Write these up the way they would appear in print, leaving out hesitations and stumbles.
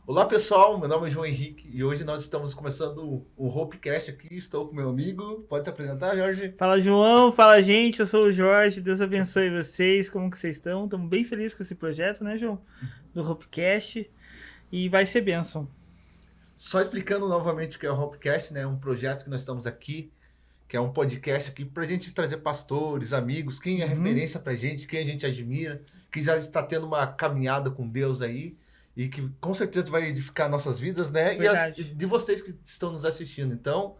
Olá pessoal, meu nome é João Henrique e hoje nós estamos começando o Hopecast aqui. Estou com meu amigo. Pode se apresentar, Jorge? Fala, João. Fala, gente. Eu sou o Jorge. Deus abençoe vocês. Como que vocês estão? Estamos bem felizes com esse projeto, né, João? Do Hopecast. E vai ser bênção. Só explicando novamente o que é o Hopecast, né? Um projeto que nós estamos aqui, que é um podcast aqui para a gente trazer pastores, amigos, quem é Uhum. referência para a gente, quem a gente admira, quem já está tendo uma caminhada com Deus aí e que com certeza vai edificar nossas vidas, né? E Verdade. de vocês que estão nos assistindo. Então,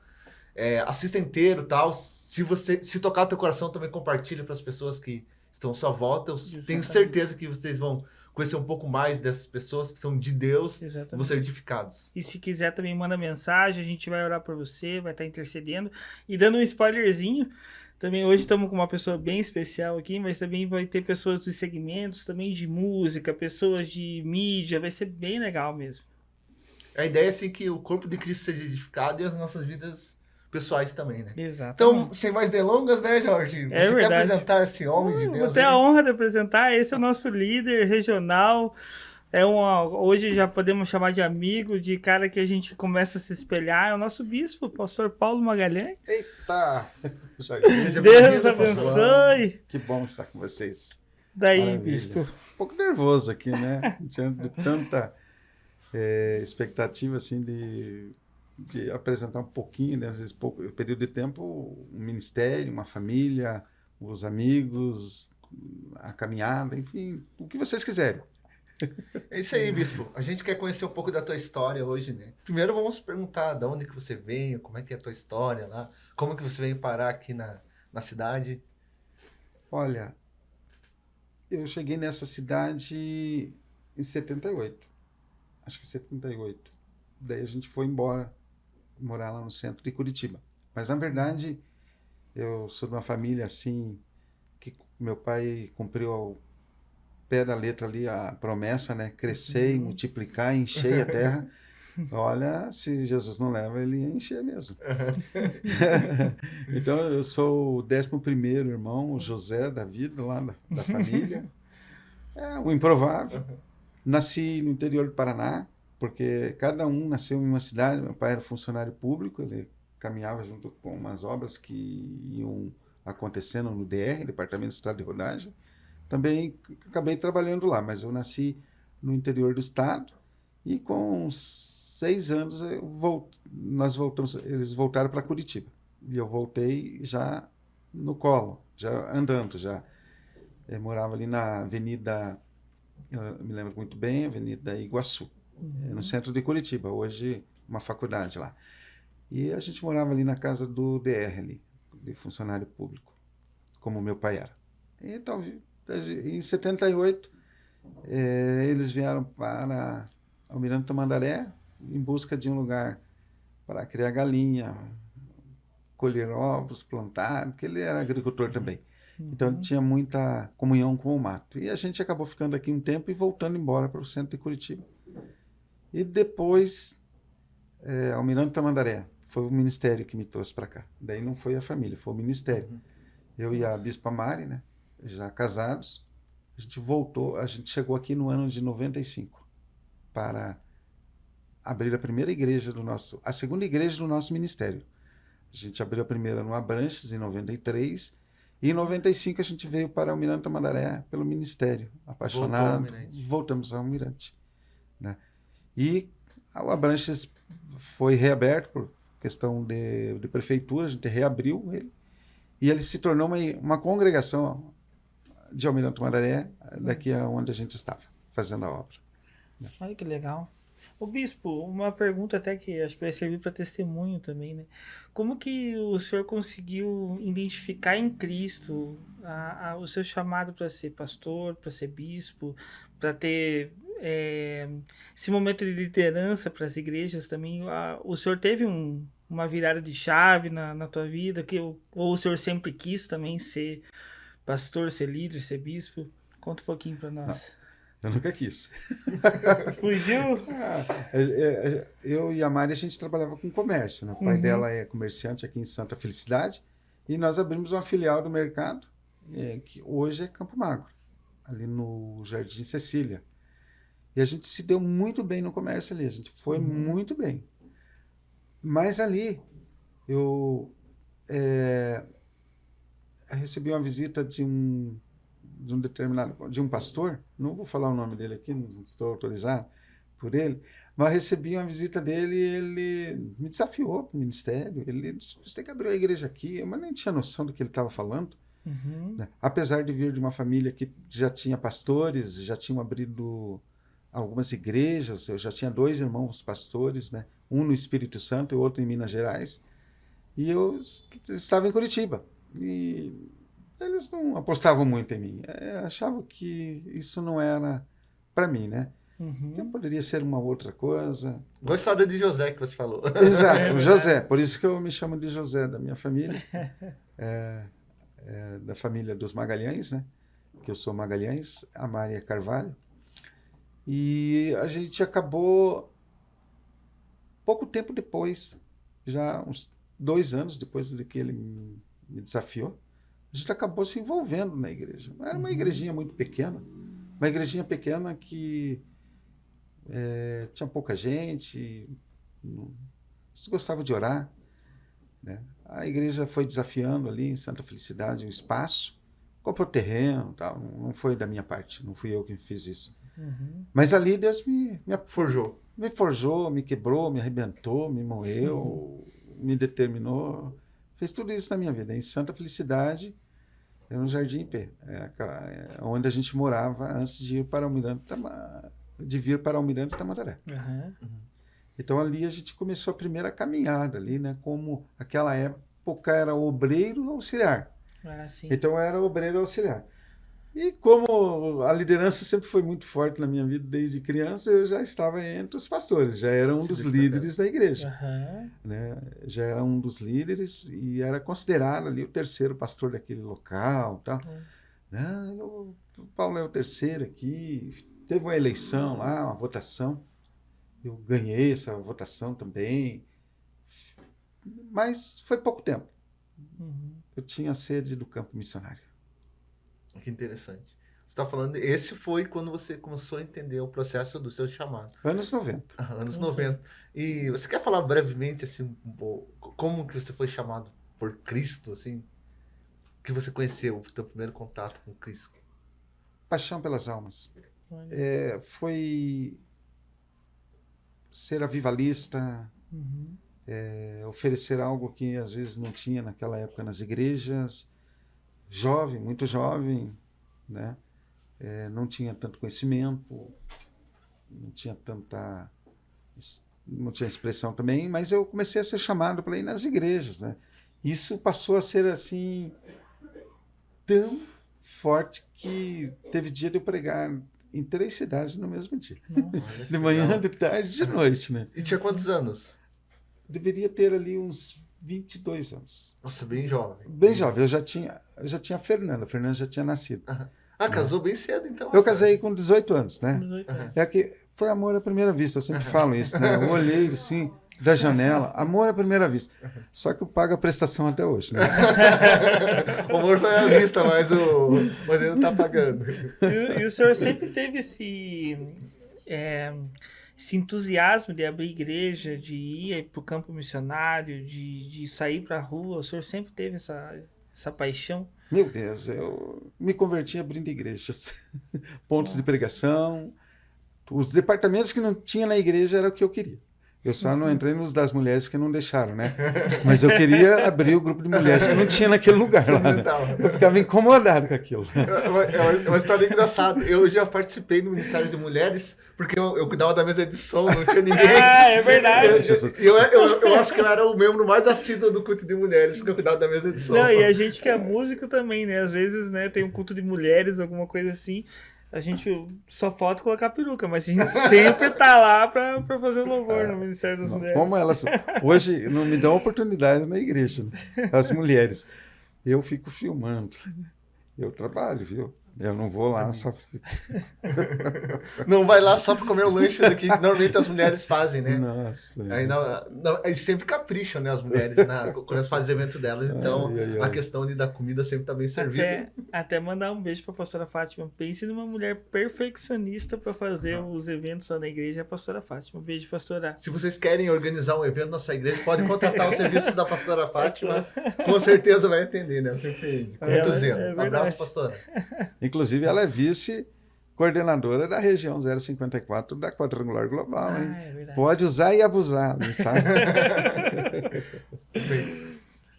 assista inteiro, tal. Se tocar o teu coração, também compartilha para as pessoas que estão à sua volta. Eu tenho Exatamente. certeza que vocês vão conhecer um pouco mais dessas pessoas que são de Deus e vão ser Exatamente. edificados. E se quiser também manda mensagem, a gente vai orar por você, vai estar intercedendo. E dando um spoilerzinho, também hoje estamos com uma pessoa bem especial aqui, mas também vai ter pessoas dos segmentos, também de música, pessoas de mídia, vai ser bem legal mesmo. A ideia é assim que o corpo de Cristo seja edificado e as nossas vidas pessoais também, né? Então, Exatamente. sem mais delongas, né, Jorge? É Você quer verdade. apresentar esse homem de Eu vou Deus ter a aí? honra de apresentar. Esse é o nosso líder regional. Hoje já podemos chamar de amigo, de cara que a gente começa a se espelhar. É o nosso bispo, o pastor Paulo Eita! Magalhães. Seja Deus bem-vindo, pastor. João, abençoe. que bom estar com vocês. Daí, Maravilha. bispo. Um pouco nervoso aqui, né? Diante de tanta expectativa, assim, de apresentar um pouquinho, né? Às vezes, pouco período de tempo, um ministério, uma família, os amigos, a caminhada, enfim, o que vocês quiserem. É isso aí, bispo. A gente quer conhecer um pouco da tua história hoje, né? Primeiro vamos perguntar de onde que você veio, como é que é a tua história lá, como que você veio parar aqui na cidade. Olha, eu cheguei nessa cidade em 78, acho que 78. Daí a gente foi embora morar lá no centro de Curitiba. Mas, na verdade, eu sou de uma família assim, que meu pai cumpriu ao pé da letra ali a promessa, né? Crescer e Uhum. multiplicar, encher a terra. Olha, se Jesus não leva, ele ia encher mesmo. Então, eu sou o 11º irmão, o José da vida, lá da família. É o improvável. Nasci no interior do Paraná, porque cada um nasceu em uma cidade. Meu pai era funcionário público, ele caminhava junto com umas obras que iam acontecendo no DR, Departamento de Estrada de Rodagem. Também acabei trabalhando lá, mas eu nasci no interior do estado e com 6 anos nós voltamos, eles voltaram para Curitiba. E eu voltei já no colo, já andando, já. Eu morava ali na Avenida, eu me lembro muito bem, Avenida Iguaçu, no Uhum. centro de Curitiba, hoje uma faculdade lá. E a gente morava ali na casa do DR, ali, de funcionário público, como meu pai era. Então, em 78, eles vieram para Almirante Tamandaré em busca de um lugar para criar galinha, colher ovos, plantar, porque ele era agricultor também. Então ele Uhum. tinha muita comunhão com o mato. E a gente acabou ficando aqui um tempo e voltando embora para o centro de Curitiba. E depois, Almirante Tamandaré, foi o ministério que me trouxe para cá. Daí não foi a família, foi o ministério. Eu e a Nossa. Bispa Mari, né, já casados, a gente voltou, a gente chegou aqui no ano de 95 para abrir a primeira igreja a segunda igreja do nosso ministério. A gente abriu a primeira no Abranches em 93 e em 95 a gente veio para Almirante Tamandaré pelo ministério. Voltou, Apaixonado, Almirante. voltamos ao Almirante, né? E o Abranches foi reaberto por questão de prefeitura, a gente reabriu ele e ele se tornou uma congregação de Almirante Tamandaré, daqui a onde a gente estava fazendo a obra. Olha que legal. O bispo, uma pergunta até que acho que vai servir para testemunho também, né? Como que o senhor conseguiu identificar em Cristo o seu chamado para ser pastor, para ser bispo, para ter esse momento de liderança para as igrejas também? O senhor teve uma virada de chave na tua vida, ou o senhor sempre quis também ser pastor, ser líder, ser bispo? Conta um pouquinho para Não, nós. eu nunca quis. Fugiu? Eu e a Mari, a gente trabalhava com comércio, né? O pai Uhum. dela é comerciante aqui em Santa Felicidade e nós abrimos uma filial do mercado, que hoje é Campo Magro, ali no Jardim Cecília. E a gente se deu muito bem no comércio ali, a gente foi muito bem. Mas ali, eu recebi uma visita de um pastor, não vou falar o nome dele aqui, não estou autorizado por ele, mas recebi uma visita dele e ele me desafiou para o ministério. Ele disse, você tem que abrir a igreja aqui, mas nem tinha noção do que ele estava falando. Né? Apesar de vir de uma família que já tinha pastores, já tinham abrido algumas igrejas, eu já tinha 2 irmãos pastores, né? Um no Espírito Santo e outro em Minas Gerais, e eu estava em Curitiba, e eles não apostavam muito em mim, achavam que isso não era para mim, né? Que poderia ser uma outra coisa. Igual a história de José que você falou. Exato, José, por isso que eu me chamo de José, da minha família, da família dos Magalhães, né? Que eu sou Magalhães, a Maria Carvalho. E a gente acabou, pouco tempo depois, já uns 2 anos depois de que ele me desafiou, a gente acabou se envolvendo na igreja. Era uma igrejinha muito pequena, uma igrejinha pequena que tinha pouca gente, se gostava de orar, né? A igreja foi desafiando ali em Santa Felicidade um espaço, comprou terreno, tal. Não foi da minha parte, não fui eu que fiz isso. Mas ali Deus me Forjou. Me forjou, me quebrou, me arrebentou, me moeu, me determinou. Fez tudo isso na minha vida. Em Santa Felicidade, no Jardim IP, onde a gente morava antes de ir para Almirante Tamandaré. Então ali a gente começou a primeira caminhada ali, né? Como aquela época era obreiro auxiliar. Então era obreiro auxiliar. E como a liderança sempre foi muito forte na minha vida desde criança, eu já estava entre os pastores, já era um dos líderes da igreja. Né? Já era um dos líderes e era considerado ali o 3º pastor daquele local. Tal. Não, o Paulo é o 3º aqui. Teve uma eleição lá, uma votação. Eu ganhei essa votação também. Mas foi pouco tempo. Eu tinha sede do campo missionário. Que interessante. Você está falando, esse foi quando você começou a entender o processo do seu chamado. Anos 90. Anos 90. E você quer falar brevemente, assim, como que você foi chamado por Cristo, assim? Que você conheceu, o teu primeiro contato com Cristo? Paixão pelas almas. Foi ser avivalista, oferecer algo que às vezes não tinha naquela época nas igrejas. Jovem, muito jovem, né? Não tinha tanto conhecimento, não tinha expressão também, mas eu comecei a ser chamado para ir nas igrejas, né? Isso passou a ser assim tão forte que teve dia de eu pregar em 3 cidades no mesmo dia. De manhã, de tarde e de noite, né? E tinha quantos anos? Deveria ter ali uns 22 anos. Nossa, bem jovem. Bem jovem. Eu já tinha a Fernanda. A Fernanda já tinha nascido. Casou bem cedo, então. Eu casei com 18 anos, né? 18 anos. Que foi amor à primeira vista. Eu sempre falo isso, né? Eu olhei assim, da janela. Amor à primeira vista. Só que eu pago a prestação até hoje, né? O amor foi à vista, mas ele não está pagando. E o senhor sempre teve esse entusiasmo de abrir igreja, de ir para o campo missionário, de sair para a rua. O senhor sempre teve essa paixão? Meu Deus, eu me converti abrindo igrejas, pontos de pregação, os departamentos que não tinha na igreja era o que eu queria. Eu só não entrei nos das mulheres que não deixaram, né? Mas eu queria abrir o grupo de mulheres que não tinha naquele lugar lá, né? Eu ficava incomodado com aquilo. É uma história engraçada. Eu já participei do Ministério de Mulheres, porque eu cuidava da mesa de som, não tinha ninguém. É verdade. Eu acho que eu era o membro mais assíduo do culto de mulheres, porque eu cuidava da mesa de som. Não, e a gente que é músico também, né? Às vezes, né, tem um culto de mulheres, alguma coisa assim. A gente só falta colocar peruca, mas a gente sempre tá lá pra fazer o louvor no Ministério das Mulheres. Como elas hoje não me dão oportunidade na igreja, né? As mulheres. Eu fico filmando. Eu trabalho, viu? Eu não vou lá só... Não vai lá só pra comer o lanche que normalmente as mulheres fazem, né? Nossa. Aí eles sempre capricham, né, as mulheres, quando elas fazem evento delas. Então, a questão ali da comida sempre tá bem servida. Até mandar um beijo pra pastora Fátima. Pense numa mulher perfeccionista pra fazer os eventos lá na igreja, a pastora Fátima. Um beijo, pastora. Se vocês querem organizar um evento na sua igreja, podem contratar os serviços da pastora Fátima. Com certeza vai atender, né? Sempre com muito zelo. Abraço, pastora. Inclusive, ela é vice-coordenadora da região 054 da Quadrangular Global. Hein? Pode usar e abusar. Tá?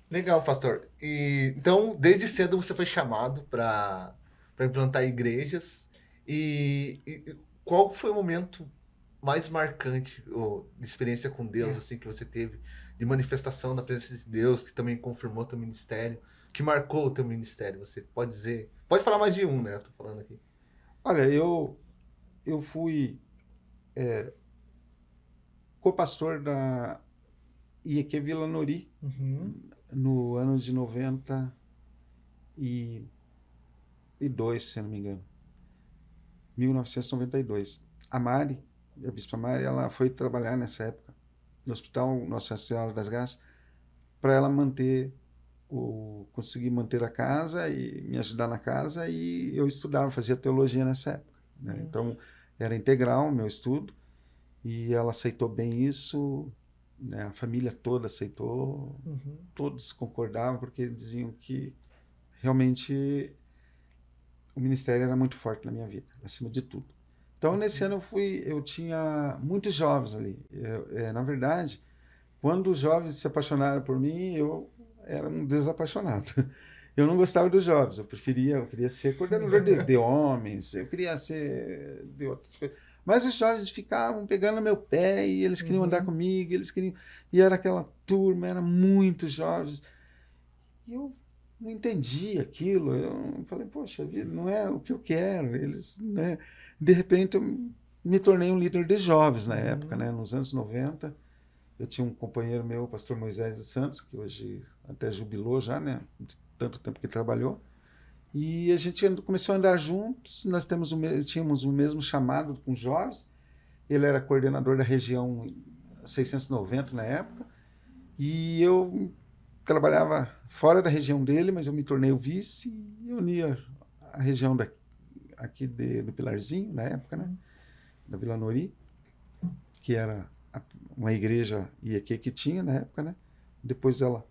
Legal, pastor. Então, desde cedo você foi chamado para implantar igrejas. E qual foi o momento mais marcante de experiência com Deus assim, que você teve, de manifestação da presença de Deus, que também confirmou teu ministério, que marcou o teu ministério? Você pode dizer... Pode falar mais de um, né? Eu tô falando aqui. Olha, eu fui co-pastor da IEQ Vila Nori no ano de 92, se não me engano. 1992. A Mari, a Bispa Mari, ela foi trabalhar nessa época no Hospital Nossa Senhora das Graças para ela conseguir manter a casa e me ajudar na casa, e eu estudava, fazia teologia nessa época, né? Então era integral o meu estudo, e ela aceitou bem isso, né? A família toda aceitou, todos concordavam, porque diziam que realmente o ministério era muito forte na minha vida, acima de tudo. Então nesse ano eu tinha muitos jovens ali. Na verdade, quando os jovens se apaixonaram por mim, eu era um desapaixonado. Eu não gostava dos jovens, eu queria ser coordenador de homens, eu queria ser de outras coisas. Mas os jovens ficavam pegando no meu pé e eles queriam andar comigo, e era aquela turma, eram muitos jovens. E eu não entendi aquilo, eu falei, poxa vida, não é o que eu quero. Né? De repente eu me tornei um líder de jovens na época, né? Nos anos 90. Eu tinha um companheiro meu, o pastor Moisés dos Santos, que hoje até jubilou já, né? De tanto tempo que trabalhou. E a gente começou a andar juntos, nós tínhamos o mesmo chamado com jovens. Ele era coordenador da região 690 na época. E eu trabalhava fora da região dele, mas eu me tornei o vice e unia a região aqui do Pilarzinho, na época, né? Da Vila Nori, que era uma igreja IEQ que tinha na época, né? Depois ela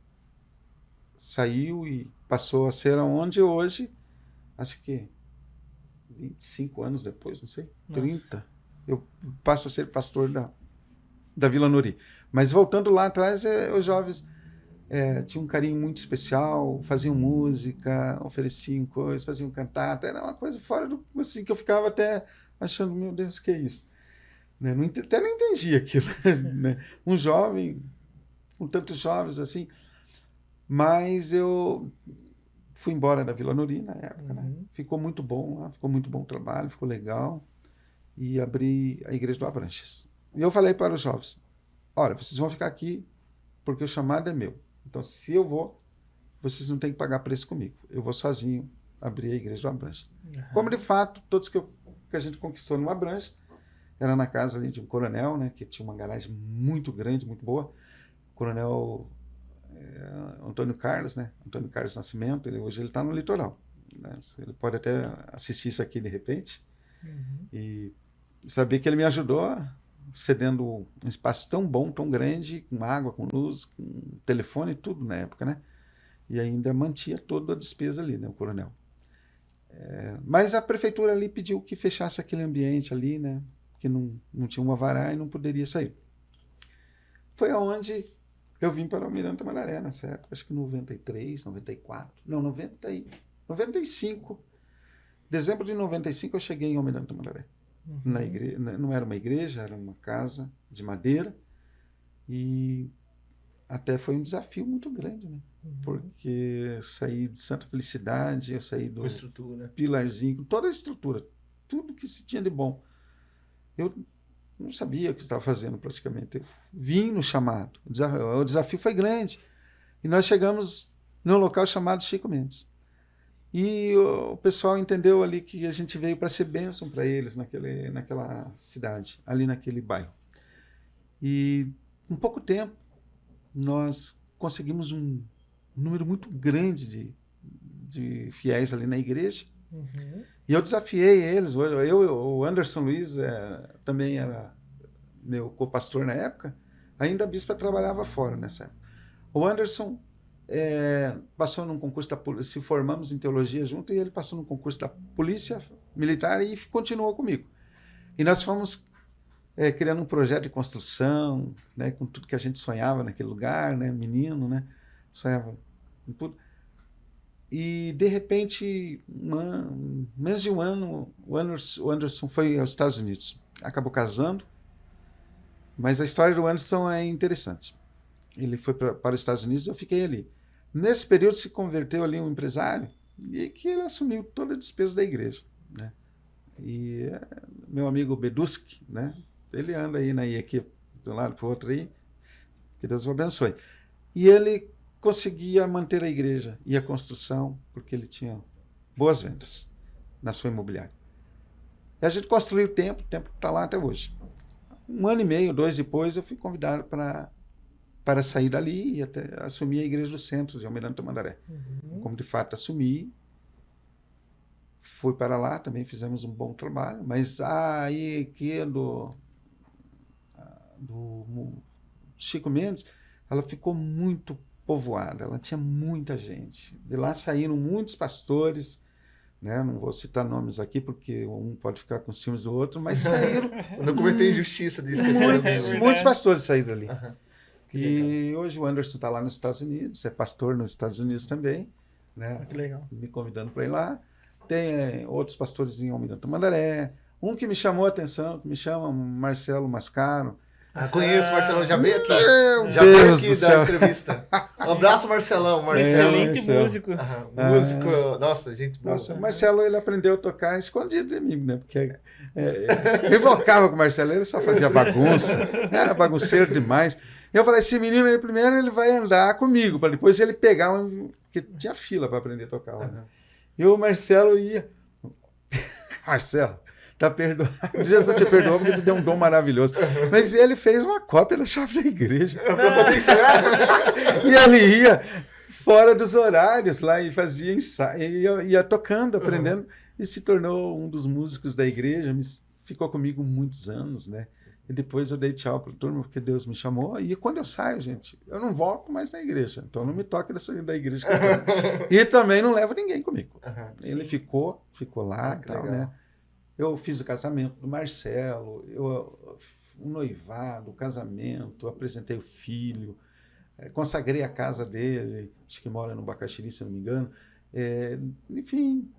saiu e passou a ser onde hoje, acho que 25 anos depois, não sei, 30, eu passo a ser pastor da Vila Nori. Mas voltando lá atrás, os jovens tinham um carinho muito especial, faziam música, ofereciam coisas, faziam cantata, era uma coisa fora do... assim, que eu ficava até achando, meu Deus, que é isso? Né? Até não entendi aquilo. Né? Um jovem, com tantos jovens assim, mas eu fui embora da Vila Nori na época, né? Ficou muito bom lá, ficou muito bom o trabalho, ficou legal, e abri a igreja do Abranches. E eu falei para os jovens, olha, vocês vão ficar aqui porque o chamado é meu, então se eu vou, vocês não têm que pagar preço comigo, eu vou sozinho abrir a igreja do Abranches. Como de fato, todos que a gente conquistou no Abranches, era na casa ali de um coronel, né, que tinha uma garagem muito grande, muito boa. Coronel Antônio Carlos, né? Antônio Carlos Nascimento. Hoje ele está no litoral, né? Ele pode até assistir isso aqui de repente. E saber que ele me ajudou cedendo um espaço tão bom, tão grande, com água, com luz, com telefone e tudo na época, né? E ainda mantinha toda a despesa ali, né? O coronel. Mas a prefeitura ali pediu que fechasse aquele ambiente ali, né? Que não tinha uma vará e não poderia sair. Foi aonde eu vim para o Almirante Tamandaré nessa época, acho que 93, 94, não, 95. Dezembro de 95 eu cheguei em Almirante Tamandaré. Na igreja, não era uma igreja, era uma casa de madeira, e até foi um desafio muito grande, né? Porque eu saí de Santa Felicidade, eu saí do Pilarzinho, toda a estrutura, tudo que se tinha de bom. Eu não sabia o que estava fazendo praticamente. Eu vim no chamado. O desafio foi grande. E nós chegamos num local chamado Chico Mendes. E o pessoal entendeu ali que a gente veio para ser bênção para eles naquela cidade, ali naquele bairro. E em pouco tempo, nós conseguimos um número muito grande de fiéis ali na igreja. Uhum. E eu desafiei eles. O Anderson Luiz também era meu co-pastor na época. Ainda a bispa trabalhava fora nessa época. O Anderson passou num concurso da polícia, se formamos em teologia junto, e ele passou num concurso da polícia militar e continuou comigo. E nós fomos criando um projeto de construção, né, com tudo que a gente sonhava naquele lugar, né, menino, né, sonhava com tudo. E, de repente, menos de um ano, o Anderson foi aos Estados Unidos. Acabou casando, mas a história do Anderson é interessante. Ele foi para os Estados Unidos e eu fiquei ali. Nesse período se converteu ali um empresário e que ele assumiu toda a despesa da igreja, né? E meu amigo Beduski, né? Ele anda aí na equipe de um lado para o outro aí, que Deus o abençoe. E ele conseguia manter a igreja e a construção, porque ele tinha boas vendas na sua imobiliária. E a gente construiu o tempo está lá até hoje. 1 ano e meio, 2 depois, eu fui convidado para sair dali e até assumir a igreja do centro de Almirante Tamandaré. Uhum. Como de fato assumi, fui para lá, também fizemos um bom trabalho, mas aí que do Chico Mendes, ela ficou muito povoada, ela tinha muita gente. De lá saíram muitos pastores, né? Não vou citar nomes aqui porque um pode ficar com ciúmes do outro, mas saíram. Não cometei injustiça de esquecer. Muitos pastores saíram ali. Uhum. E hoje o Anderson está lá nos Estados Unidos, é pastor nos Estados Unidos também, né? Que legal. Me convidando para ir lá. Tem outros pastores em Almirante Tamandaré. Um que me chamou a atenção, que me chama, Marcelo Mascaro. Conheço o Marcelão, já veio aqui. Meu Já veio Deus aqui do da céu. entrevista. Um abraço, Marcelão. Excelente Marcelo. músico. Músico, nossa, gente boa. Nossa, o Marcelo, ele aprendeu a tocar escondido de mim, né? Porque eu invocava com o Marcelo, ele só fazia bagunça, era bagunceiro demais. Eu falei, esse menino aí, primeiro ele vai andar comigo, para depois ele pegar porque tinha fila para aprender a tocar. Né? E o Marcelo ia... Marcelo, tá perdoado. Jesus te perdoou porque tu deu um dom maravilhoso. Mas ele fez uma cópia da chave da igreja. E ele ia fora dos horários lá e fazia ensaio, ia tocando, aprendendo, e se tornou um dos músicos da igreja, ficou comigo muitos anos, né? E depois eu dei tchau para a turma, porque Deus me chamou. E quando eu saio, gente, eu não volto mais na igreja. Então não me toque da igreja. E também não levo ninguém comigo. Ele ficou lá e tal, legal. né? Eu fiz o casamento do Marcelo, o noivado, o casamento, apresentei o filho, consagrei a casa dele, acho que mora no Bacaxiri, se não me engano. Enfim,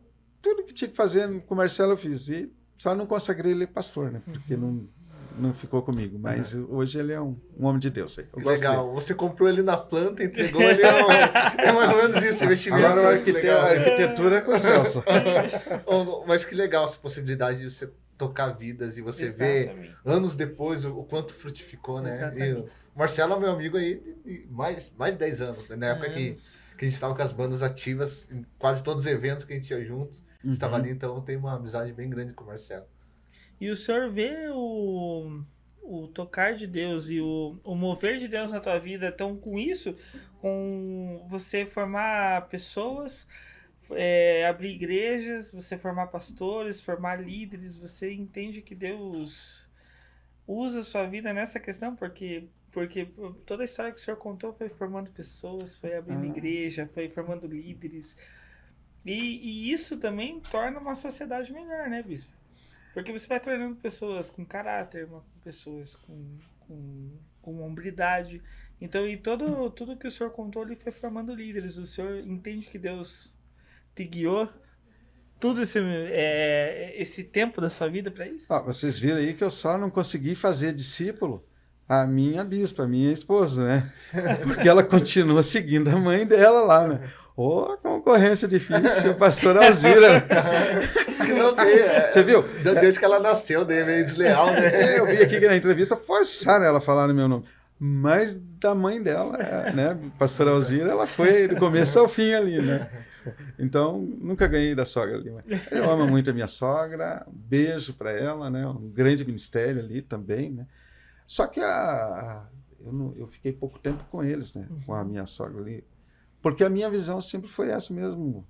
tudo que tinha que fazer com o Marcelo eu fiz. E só não consagrei ele pastor, né? Porque não ficou comigo. Mas hoje ele é um homem de Deus. Eu gosto Legal. dele. Você comprou ele na planta, entregou ele. É mais ou menos isso, investimento. Agora a Legal. arquitetura é com o Celso. Mas que legal essa possibilidade de você tocar vidas e você ver Exatamente. anos depois o quanto frutificou, né? Exatamente. E o Marcelo é meu amigo aí de mais de 10 anos, né? Na época que a gente estava com as bandas ativas, em quase todos os eventos que a gente ia junto, estava ali, então tem uma amizade bem grande com o Marcelo. E o senhor vê o tocar de Deus e o mover de Deus na tua vida, então com isso, com você formar pessoas, abrir igrejas, você formar pastores, formar líderes, você entende que Deus usa a sua vida nessa questão, porque toda a história que o senhor contou foi formando pessoas, foi abrindo igreja, foi formando líderes, e isso também torna uma sociedade melhor, né, bispo? Porque você vai tornando pessoas com caráter, pessoas com hombridade. Então, e tudo que o senhor contou ali foi formando líderes. O senhor entende que Deus te guiou todo esse tempo da sua vida para isso? Vocês viram aí que eu só não consegui fazer discípulo a minha bispa, a minha esposa, né? Porque ela continua seguindo a mãe dela lá, né? Concorrência difícil, pastor Alzira. Não tem, Você viu? Desde que ela nasceu, daí é meio desleal, né? Eu vi aqui que na entrevista forçaram ela a falar no meu nome. Mas da mãe dela, né? Pastora Alzira, ela foi do começo ao fim ali, né? Então, nunca ganhei da sogra ali. Mas eu amo muito a minha sogra, um beijo para ela, né? Um grande ministério ali também, né? Só que eu fiquei pouco tempo com eles, né? Com a minha sogra ali. Porque a minha visão sempre foi essa mesmo,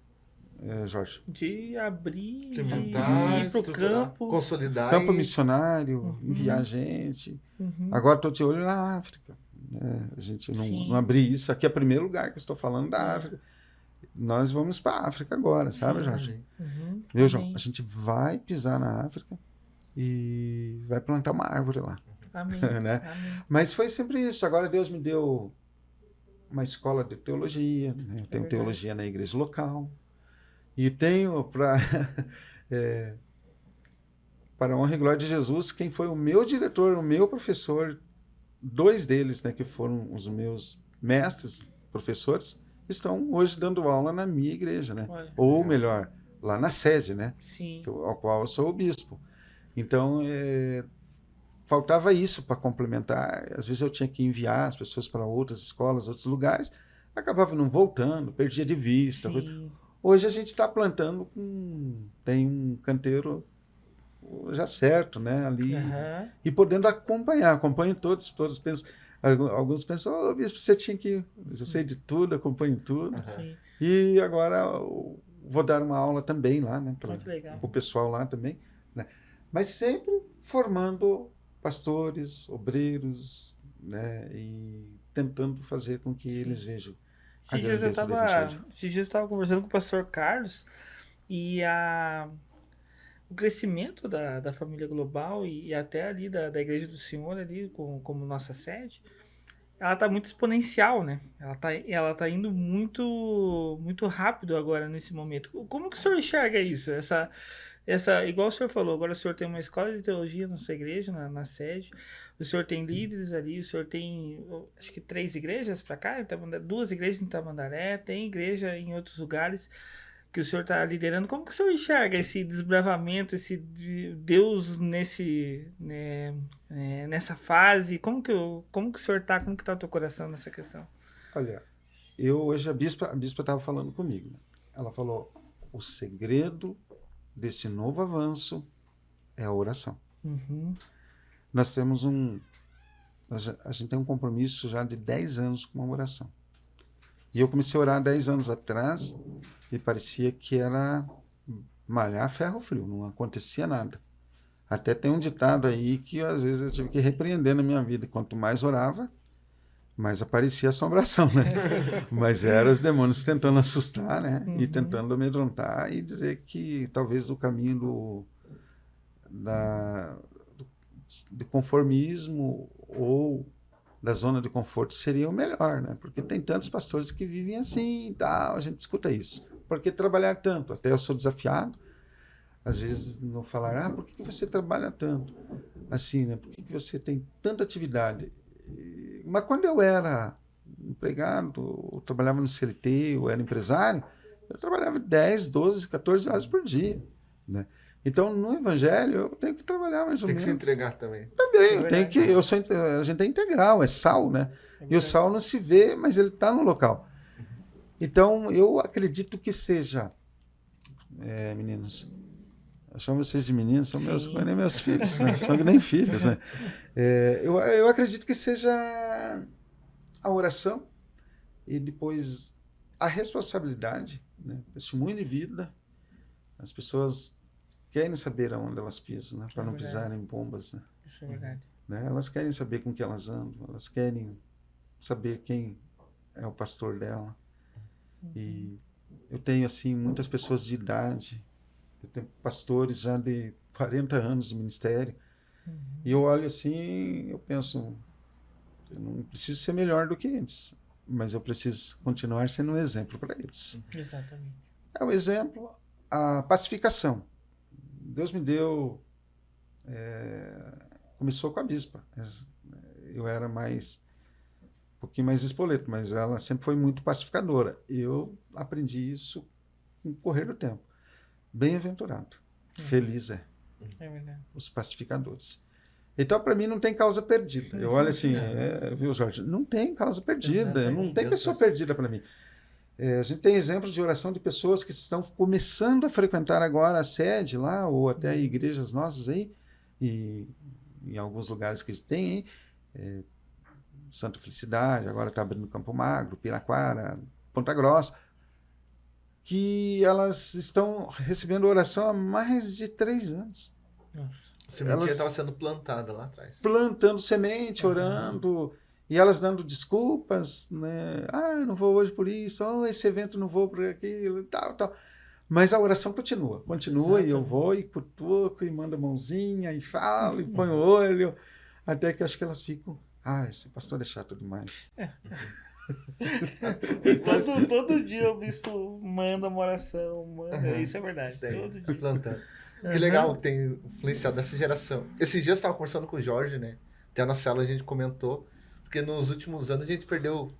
Jorge. De abrir, de Implementar, ir pro estruturar, campo. consolidar Campo e... missionário, enviar gente. Uhum. Agora estou de olho na África. Né? A gente não abrir isso. Aqui é o primeiro lugar que eu estou falando da África. Nós vamos para a África agora, sabe, Jorge? Uhum. Viu, João? A gente vai pisar na África e vai plantar uma árvore lá. Amém. Né? Amém. Mas foi sempre isso. Agora Deus me deu uma escola de teologia. Né? Eu tenho teologia na igreja local. E tenho para a honra e glória de Jesus, quem foi o meu diretor, o meu professor, 2 deles, né, que foram os meus mestres, professores, estão hoje dando aula na minha igreja, né? Olha. Ou melhor, lá na sede, né? Sim. Ao qual eu sou o bispo. Então, faltava isso para complementar. Às vezes eu tinha que enviar as pessoas para outras escolas, outros lugares, acabava não voltando, perdia de vista. Sim. Hoje a gente está plantando tem um canteiro já certo, né, ali, e podendo acompanhar. Acompanho todos pensam, alguns pensam, ô bispo, você tinha que... Mas eu sei de tudo, acompanho tudo. Sim. E agora vou dar uma aula também lá, né, para o pessoal lá também, né, mas sempre formando pastores, obreiros, né, e tentando fazer com que eles vejam. Esses dias eu estava conversando com o pastor Carlos e o crescimento da família global e até ali da Igreja do Senhor ali como nossa sede, ela está muito exponencial, né? Ela tá indo muito muito rápido agora nesse momento. Como que o senhor enxerga isso? Igual o senhor falou, agora o senhor tem uma escola de teologia na sua igreja, na sede, o senhor tem líderes ali, o senhor tem, acho que 3 igrejas para cá, 2 igrejas em Tamandaré, tem igreja em outros lugares que o senhor está liderando. Como que o senhor enxerga esse desbravamento, esse Deus nessa fase? Como que o senhor está? Como que está o teu coração nessa questão? Olha, hoje a bispa estava falando comigo. Né? Ela falou, o segredo deste novo avanço é a oração. Uhum. Nós temos a gente tem um compromisso já de 10 anos com a oração. E eu comecei a orar 10 anos atrás e parecia que era malhar ferro frio, não acontecia nada. Até tem um ditado aí que às vezes eu tive que repreender na minha vida. Quanto mais orava, mais aparecia assombração, né? Mas eram os demônios tentando assustar, né? E tentando amedrontar e dizer que talvez o caminho do conformismo ou da zona de conforto seria o melhor, né? Porque tem tantos pastores que vivem assim e tal, a gente escuta isso. Por que trabalhar tanto? Até eu sou desafiado, às vezes, não falar, por que você trabalha tanto? Assim, né? Por que você tem tanta atividade? Mas quando eu era empregado, eu trabalhava no CLT, eu era empresário, eu trabalhava 10, 12, 14 horas por dia, né? Então, no Evangelho, eu tenho que trabalhar mais ou menos. Tem que se entregar também. Também, a gente é integral, é sal, né? E o sal não se vê, mas ele está no local. Então, eu acredito que seja, meninos, eu chamo vocês de meninos, são nem meus filhos, né? São nem filhos, né? Eu acredito que seja a oração e depois a responsabilidade, né? Testemunho de vida. As pessoas querem saber aonde elas pisam, né? Para não pisarem em bombas, né? Isso é verdade. Né? Elas querem saber com que elas andam, elas querem saber quem é o pastor dela. E eu tenho, assim, muitas pessoas de idade, eu tenho pastores já de 40 anos de ministério, e eu olho assim, eu penso, eu não preciso ser melhor do que eles, mas eu preciso continuar sendo um exemplo para eles. Exatamente. É um exemplo, a pacificação. Deus me deu, começou com a bispa. Eu era um pouquinho mais espoleto, mas ela sempre foi muito pacificadora. Eu aprendi isso com o correr do tempo. Bem-aventurado, feliz É verdade. os pacificadores. Então, para mim, não tem causa perdida. Eu olho assim, viu, Jorge? Não tem causa perdida, Exatamente. não tem pessoa perdida para mim. A gente tem exemplos de oração de pessoas que estão começando a frequentar agora a sede lá, ou até igrejas nossas aí, e em alguns lugares que a gente tem aí, Santa Felicidade, agora está abrindo Campo Magro, Piraquara, Ponta Grossa, que elas estão recebendo oração há mais de 3 anos. Nossa. A sementinha estava sendo plantada lá atrás. Plantando semente, orando, e elas dando desculpas, né? Eu não vou hoje por isso, esse evento não vou por aquilo, tal. Mas a oração continua, e eu vou e cutuco, e mando a mãozinha, e falo, e ponho o olho, até que acho que elas ficam, esse pastor é chato demais. Todo dia o bispo manda uma oração, isso é verdade. Todo dia. Plantando. Que legal que tem influenciado dessa geração. Esses dias eu estava conversando com o Jorge, né? Até na célula a gente comentou, porque nos últimos anos a gente perdeu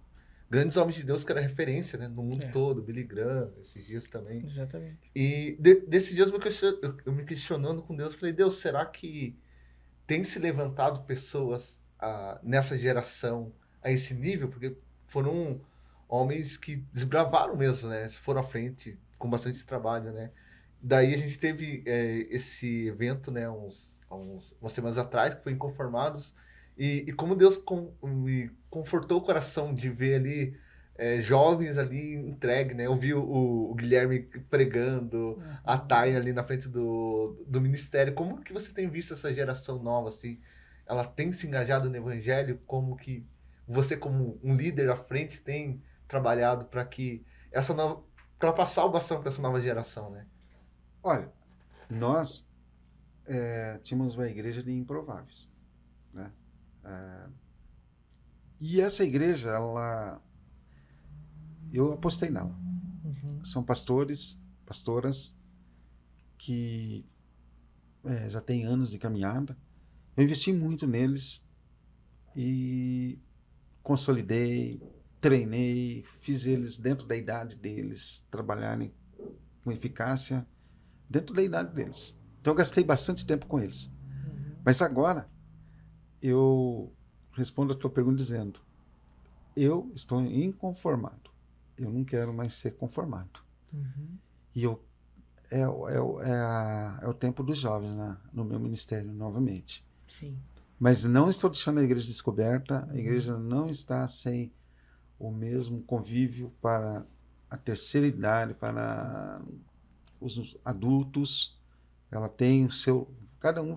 grandes homens de Deus que era referência, né? No mundo todo, Billy Graham, esses dias também. Exatamente. E desses dias eu me questionando com Deus, falei, Deus, será que tem se levantado pessoas nessa geração a esse nível? Porque foram homens que desbravaram mesmo, né? Foram à frente com bastante trabalho, né? Daí a gente teve esse evento, né, umas semanas atrás, que foi Inconformados, e como Deus me confortou o coração de ver ali jovens ali entregue, né? Eu vi o Guilherme pregando, a Thay ali na frente do ministério. Como que você tem visto essa geração nova, assim? Ela tem se engajado no evangelho? Como que você, como um líder à frente, tem trabalhado para que para passar o bastão para essa nova geração, né? Olha, nós tínhamos uma igreja de improváveis, né? E essa igreja, eu apostei nela. São pastores, pastoras que já têm anos de caminhada. Eu investi muito neles e consolidei, treinei, fiz eles dentro da idade deles trabalharem com eficácia dentro da idade deles. Então eu gastei bastante tempo com eles. Mas agora eu respondo a tua pergunta dizendo, eu estou inconformado. Eu não quero mais ser conformado. E é o tempo dos jovens, né, no meu ministério novamente. Sim. Mas não estou deixando a igreja descoberta. A igreja não está sem o mesmo convívio para a terceira idade, para os adultos. Ela tem cada um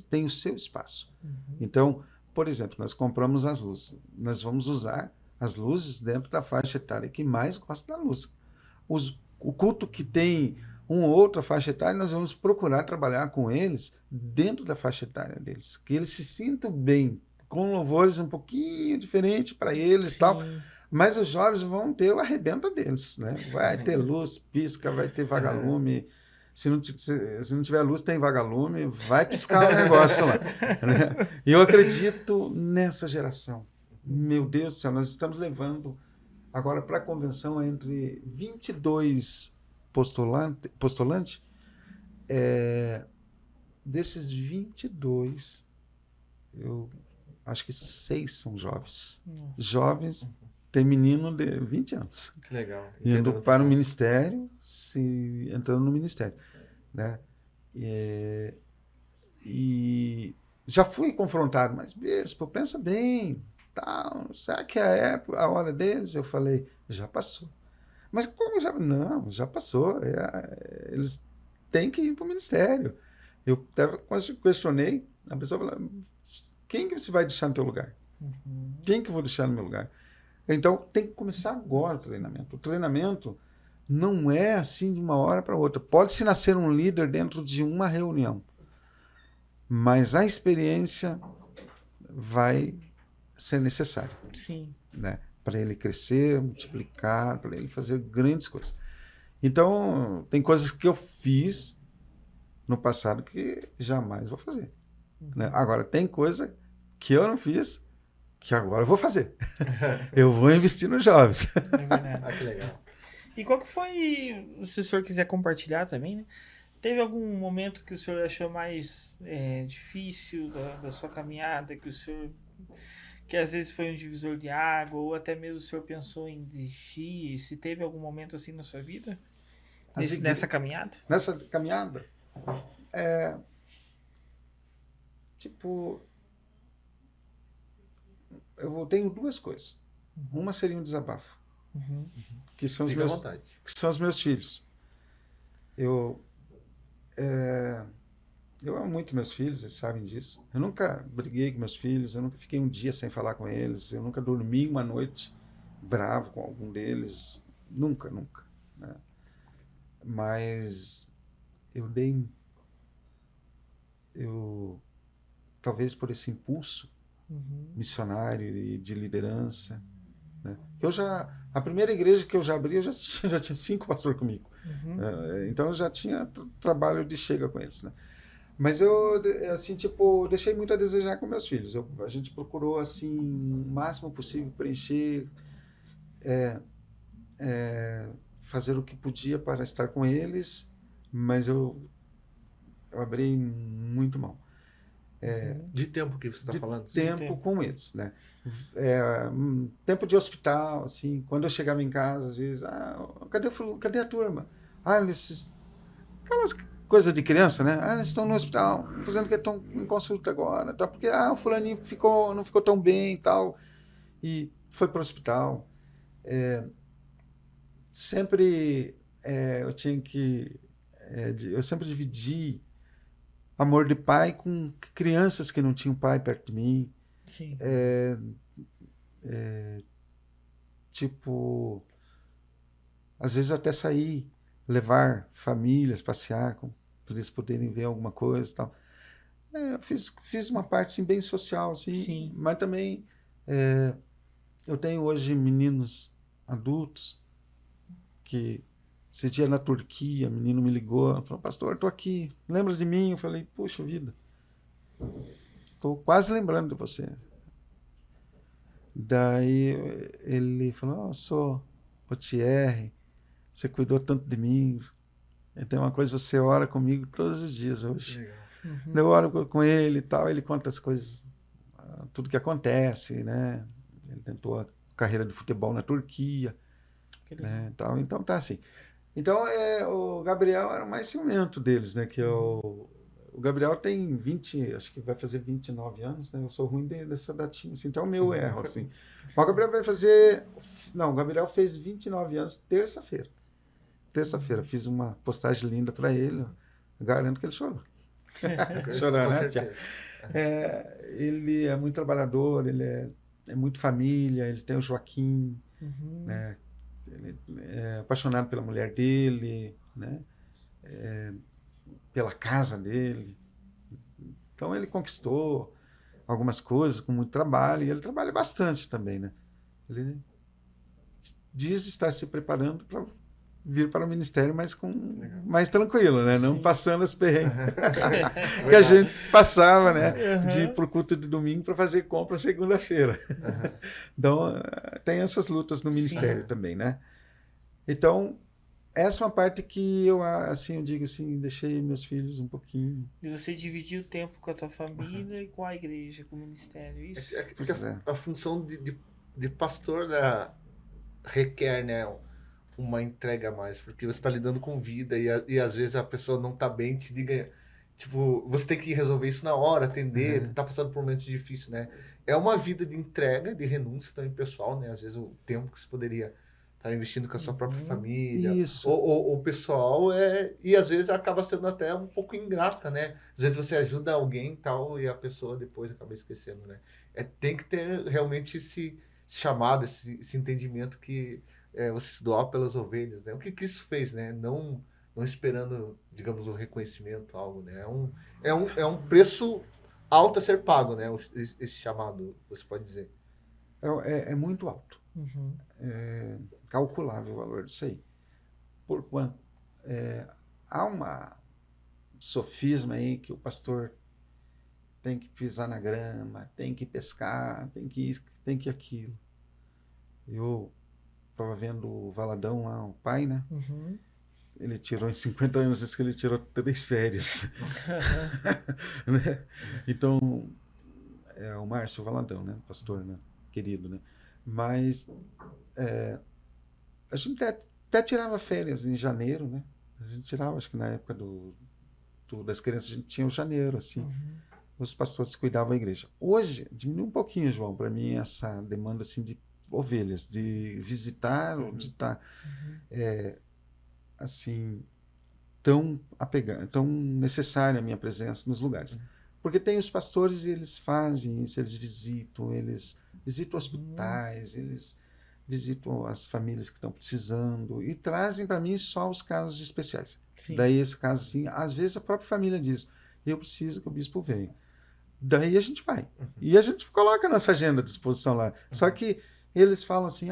tem o seu espaço. Então, por exemplo, nós compramos as luzes. Nós vamos usar as luzes dentro da faixa etária que mais gosta da luz. O culto que tem uma ou outra faixa etária, nós vamos procurar trabalhar com eles dentro da faixa etária deles. Que eles se sintam bem, com louvores um pouquinho diferentes para eles e tal. Mas os jovens vão ter o arrebento deles, né? Vai ter luz, pisca, vai ter vagalume. Se não tiver luz, tem vagalume, vai piscar o negócio lá. Né? E eu acredito nessa geração. Meu Deus do céu, nós estamos levando agora para a convenção entre 22 postulantes. Desses 22, eu acho que 6 são jovens. Jovens. Tem menino de 20 anos. Que legal. Indo para o ministério, entrando no ministério. Né? E já fui confrontado, mas bispo, pensa bem, tal, será que é a hora deles? Eu falei, já passou. Mas como já? Não, já passou. Eles têm que ir para o ministério. Eu até questionei, a pessoa falou, quem que você vai deixar no teu lugar? Quem que eu vou deixar no meu lugar? Então, tem que começar agora o treinamento. O treinamento não é assim de uma hora para outra. Pode-se nascer um líder dentro de uma reunião, mas a experiência vai ser necessária. Sim. Né? Para ele crescer, multiplicar, para ele fazer grandes coisas. Então, tem coisas que eu fiz no passado que jamais vou fazer. Né? Agora, tem coisa que eu não fiz que agora eu vou fazer. Eu vou investir nos jovens. É verdade. Que legal. E qual que foi, se o senhor quiser compartilhar também, né? Teve algum momento que o senhor achou mais difícil da sua caminhada, que às vezes foi um divisor de água, ou até mesmo o senhor pensou em desistir? Se teve algum momento assim na sua vida, nessa caminhada? Nessa caminhada, tipo, tenho duas coisas. Uma seria um desabafo, que são os Fica à meus, vontade. que são os meus filhos. Eu amo muito meus filhos, eles sabem disso. Eu nunca briguei com meus filhos, eu nunca fiquei um dia sem falar com eles, eu nunca dormi uma noite bravo com algum deles, nunca, nunca, né? Mas talvez por esse impulso missionário e de liderança, né? A primeira igreja que eu já abri, já tinha 5 pastores comigo. Então eu já tinha trabalho de chega com eles, né? Mas eu, assim, tipo, deixei muito a desejar com meus filhos. A gente procurou, assim, o máximo possível preencher, fazer o que podia para estar com eles, mas eu abri muito mão. De tempo que você está falando? Tempo com eles, né? Tempo de hospital, assim, quando eu chegava em casa, às vezes, cadê a turma? Aquelas coisas de criança, né? Eles estão no hospital, fazendo que estão em consulta agora, tá? Porque o fulaninho não ficou tão bem e tal, e foi para o hospital. Sempre eu tinha que... eu sempre dividi amor de pai com crianças que não tinham pai perto de mim. Sim. Tipo, às vezes até sair, levar famílias, passear, para eles poderem ver alguma coisa e tal. Eu fiz uma parte assim, bem social, assim, Sim. mas também eu tenho hoje meninos adultos que esse dia na Turquia, o menino me ligou, falou, pastor, estou aqui, lembra de mim? Eu falei, puxa vida, estou quase lembrando de você. Daí ele falou, sou o Thierry, você cuidou tanto de mim, tem uma coisa, você ora comigo todos os dias hoje. Legal. Eu oro com ele e tal, ele conta as coisas, tudo que acontece, né? Ele tentou a carreira de futebol na Turquia, né? Tal, então tá assim. Então o Gabriel era o mais ciumento deles, né? Que o Gabriel tem 20, acho que vai fazer 29 anos, né? Eu sou ruim dessa datinha, assim, então é o meu erro, assim. Mas o Gabriel vai fazer... Não, o Gabriel fez 29 anos terça-feira. Terça-feira, fiz uma postagem linda para ele, eu garanto que ele chorou. Chorando, Com né? certeza. Ele é muito trabalhador, ele é muito família, ele tem o Joaquim, né? Ele é apaixonado pela mulher dele, né? Pela casa dele. Então ele conquistou algumas coisas com muito trabalho, e ele trabalha bastante também, né? Ele diz estar se preparando para vir para o ministério, mas mais tranquilo, né? Não passando as perrengues que a gente passava, né? De ir para o culto de domingo para fazer compra segunda-feira. Então, tem essas lutas no ministério também, né? Então, essa é uma parte que eu digo assim, deixei meus filhos um pouquinho... E você dividiu o tempo com a tua família e com a igreja, com o ministério, isso? Porque a função de pastor, né, requer, né, uma entrega a mais, porque você está lidando com vida e às vezes a pessoa não está bem, te liga, tipo, você tem que resolver isso na hora, atender, tá passando por momentos difíceis, né? É uma vida de entrega, de renúncia também pessoal, né? Às vezes o tempo que você poderia estar investindo com a sua própria família, Isso. ou o pessoal e às vezes acaba sendo até um pouco ingrata, né? Às vezes você ajuda alguém e tal, e a pessoa depois acaba esquecendo, né? Tem que ter realmente esse chamado, esse entendimento que você se doar pelas ovelhas, né? O que Cristo fez, né? Não esperando, digamos, um reconhecimento, algo, né? É um preço alto a ser pago, né? Esse chamado, você pode dizer. É muito alto. É calculável o valor disso aí. Por quanto? Há uma sofisma aí que o pastor tem que pisar na grama, tem que pescar, tem que isso, tem que aquilo. Eu estava vendo o Valadão lá, o pai, né? ele tirou em 50 anos, diz que ele tirou 3 férias. Né? Então, é o Márcio Valadão, né? Pastor, né? Querido, né? Mas a gente até tirava férias em janeiro, né? A gente tirava, acho que na época das crianças, a gente tinha o janeiro, assim. Os pastores cuidavam da igreja. Hoje, diminuiu um pouquinho, João, para mim, essa demanda, assim, de ovelhas, de visitar, ou de estar, assim, tão apegado, tão necessária a minha presença nos lugares. Porque tem os pastores e eles fazem isso, eles visitam hospitais, eles visitam as famílias que estão precisando e trazem para mim só os casos especiais. Sim. Daí esse caso, assim, às vezes a própria família diz, eu preciso que o bispo venha. Daí a gente vai. E a gente coloca a nossa agenda à disposição lá. Só que eles falam assim,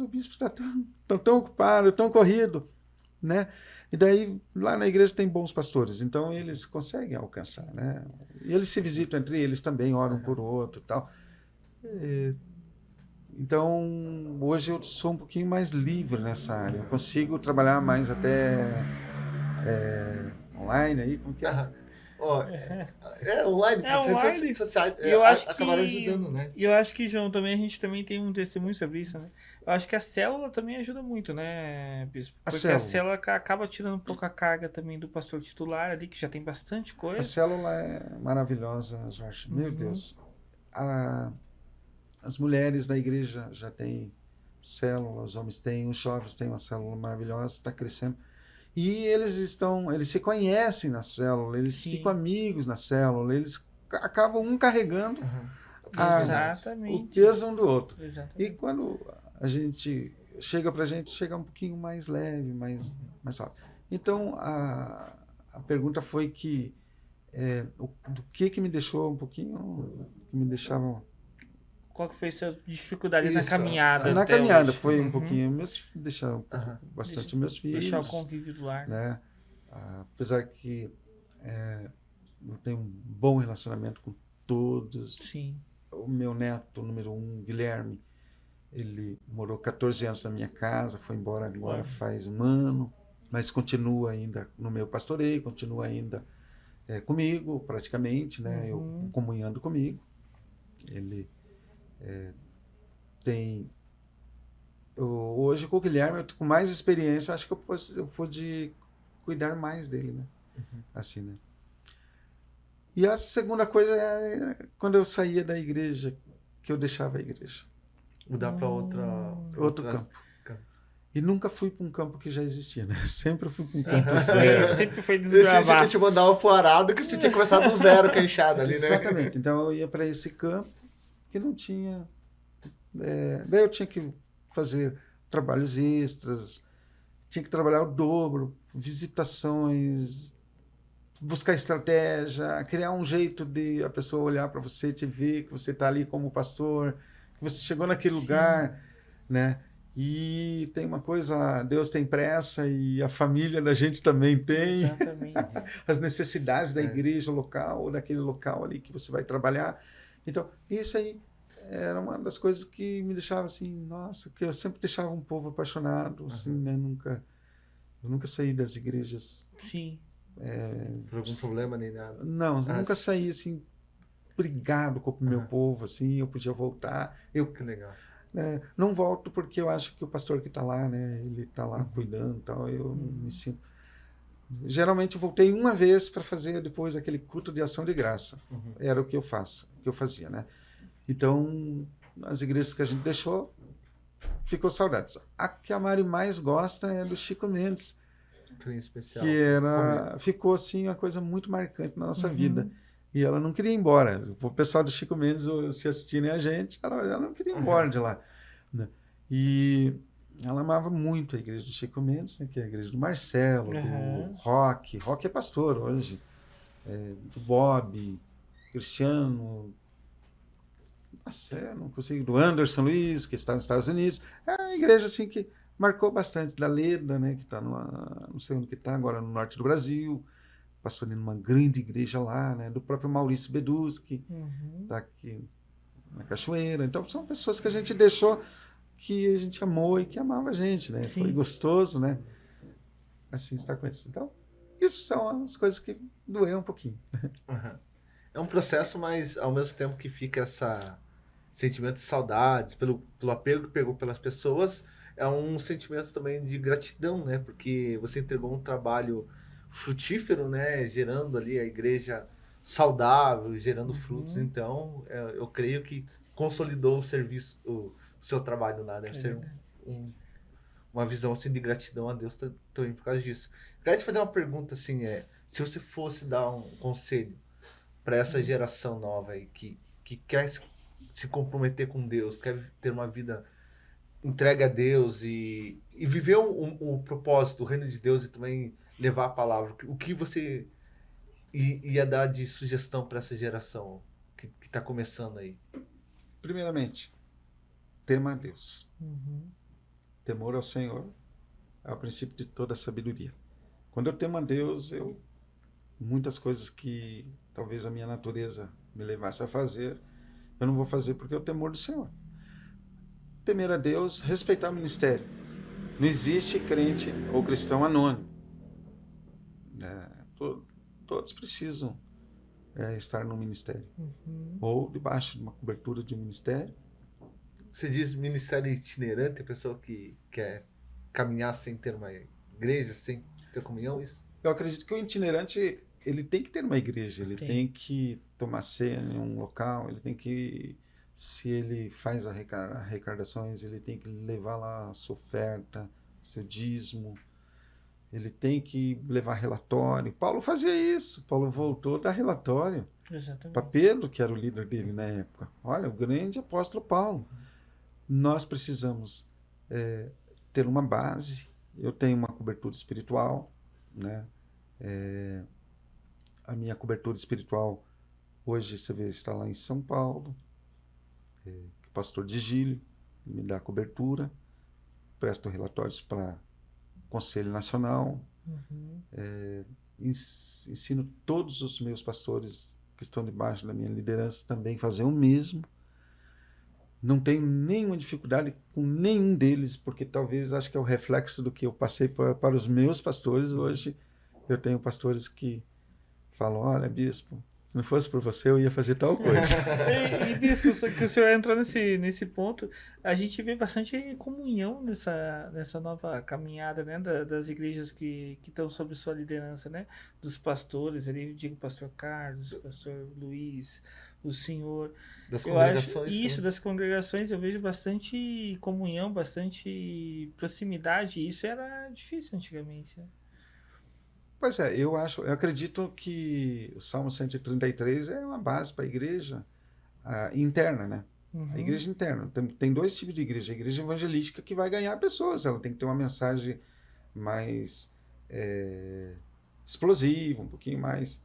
o bispo está tão ocupado, tão corrido, né? E daí, lá na igreja tem bons pastores, então eles conseguem alcançar, né? E eles se visitam entre eles também, oram por outro e tal. Então, hoje eu sou um pouquinho mais livre nessa área. Eu consigo trabalhar mais até online aí, como que é? Online, as online. redes sociais Eu acho acabaram que, ajudando, né? E eu acho que, João, também a gente também tem um testemunho sobre isso, né? Eu acho que a célula também ajuda muito, né, bispo? Porque a célula acaba tirando um pouco a carga também do pastor titular ali, que já tem bastante coisa. A célula é maravilhosa, Jorge. Meu Deus. As mulheres da igreja já têm célula, os homens têm, os jovens têm uma célula maravilhosa, está crescendo. E eles se conhecem na célula, eles ficam amigos na célula, eles acabam carregando o peso um do outro. Exatamente. E quando a gente chega um pouquinho mais leve, mais suave. Então, a pergunta foi que do que me deixou um pouquinho, que me deixava... Qual que foi a sua dificuldade na caminhada? Na caminhada hoje? Foi um pouquinho, deixar bastante meus filhos. Deixar o convívio do lar. Né? Apesar que eu tenho um bom relacionamento com todos. Sim. O meu neto, número 1, Guilherme, ele morou 14 anos na minha casa, foi embora agora faz um ano, mas continua ainda no meu pastoreio, continua ainda comigo, praticamente, né? Eu comunhando comigo. Ele hoje com o Guilherme, com mais experiência, acho que eu pude cuidar mais dele, né? Assim, né? E a segunda coisa é quando eu saía da igreja, que eu deixava a igreja. Mudar para outro campo. E nunca fui para um campo que já existia, né? Sempre fui para um campo zero. Sempre foi desbravar. Você tinha que te mandar uma poarada que você tinha começado do zero com a enxada ali, né? Exatamente. Então eu ia para esse campo que não tinha... daí eu tinha que fazer trabalhos extras, tinha que trabalhar o dobro, visitações, buscar estratégia, criar um jeito de a pessoa olhar para você, te ver que você está ali como pastor, que você chegou naquele lugar, né? E tem uma coisa, Deus tem pressa e a família da gente também tem. Exatamente. As necessidades da igreja local ou daquele local ali que você vai trabalhar. Então, isso aí era uma das coisas que me deixava assim, nossa, porque eu sempre deixava um povo apaixonado, assim, né? Eu nunca saí das igrejas. Sim. Por algum problema nem nada. Não, nunca saí assim, brigado com o meu povo, assim, eu podia voltar. Que legal. Não volto porque eu acho que o pastor que está lá, né, ele está lá cuidando e tal, eu me sinto... Geralmente eu voltei uma vez para fazer depois aquele culto de ação de graça. Era o que eu fazia, né? Então, as igrejas que a gente deixou, ficou saudades. A que a Mari mais gosta é do Chico Mendes, especial. que ficou assim uma coisa muito marcante na nossa vida. E ela não queria ir embora. O pessoal do Chico Mendes, se assistirem a gente, ela não queria ir embora de lá. Né? E ela amava muito a igreja do Chico Mendes, né, que é a igreja do Marcelo, do Roque. Roque é pastor hoje. Do Bob, Cristiano... Nossa, não consigo. Do Anderson Luiz, que está nos Estados Unidos. É uma igreja assim que marcou bastante. Da Leda, né, que está não sei onde que está, agora no norte do Brasil. Pastoreando numa grande igreja lá, né? Do próprio Maurício Beduski, está aqui na Cachoeira. Então, são pessoas que a gente deixou, que a gente amou e que amava a gente, né? Sim. Foi gostoso, né? assim estar com eles. Então, isso são as coisas que doeu um pouquinho. Aham. É um processo, mas ao mesmo tempo que fica essa sentimento de saudades, pelo apego que pegou pelas pessoas, é um sentimento também de gratidão, né? Porque você entregou um trabalho frutífero, né? Gerando ali a igreja saudável, gerando frutos. Uhum. Então, eu creio que consolidou o serviço, o seu trabalho lá. Deve É ser verdade. um- uma visão assim de gratidão a Deus também por causa disso. Quero te fazer uma pergunta assim, se você fosse dar um conselho para essa geração nova aí que quer se comprometer com Deus, quer ter uma vida entregue a Deus e viver o propósito, o reino de Deus e também levar a palavra. O que você ia dar de sugestão para essa geração que está começando aí? Primeiramente, tema a Deus. Uhum. Temor ao Senhor é o princípio de toda a sabedoria. Quando eu temo a Deus, muitas coisas que talvez a minha natureza me levasse a fazer, eu não vou fazer porque é o temor do Senhor. Temer a Deus, respeitar o ministério. Não existe crente ou cristão anônimo. Todos precisam estar no ministério. Uhum. Ou debaixo de uma cobertura de um ministério. Você diz ministério itinerante, a pessoa que quer caminhar sem ter uma igreja, sem ter comunhão, isso? Eu acredito que o itinerante ele tem que ter uma igreja, ele Tem. tem que tomar ceia em um local, ele tem que, se ele faz arrecadações, ele tem que levar lá a sua oferta, seu dízimo, ele tem que levar relatório. Paulo fazia isso, Paulo voltou a dar relatório para Exatamente. Pedro, que era o líder dele na época. Olha, o grande apóstolo Paulo. Nós precisamos ter uma base. Eu tenho uma cobertura espiritual, né? A minha cobertura espiritual hoje, você vê, está lá em São Paulo. O pastor Digílio me dá cobertura. Presto relatórios para o Conselho Nacional. Uhum. Ensino todos os meus pastores que estão debaixo da minha liderança também fazer o mesmo. Não tenho nenhuma dificuldade com nenhum deles, porque talvez acho que é o reflexo do que eu passei para os meus pastores. Hoje eu tenho pastores que falam, olha, bispo, se não fosse por você, eu ia fazer tal coisa. E bispo, que o senhor entrou nesse ponto, a gente vê bastante comunhão nessa nova caminhada, né, das igrejas que estão sob sua liderança, né, dos pastores, ali, eu digo pastor Carlos, pastor Luiz, o senhor. Das Eu acho congregações isso, também. das congregações, eu vejo bastante comunhão, bastante proximidade, e isso era difícil antigamente, né? Pois é, eu acredito que o Salmo 133 é uma base para a igreja interna, né? Uhum. A igreja interna. Tem dois tipos de igreja. A igreja evangelística que vai ganhar pessoas, ela tem que ter uma mensagem mais explosiva, um pouquinho mais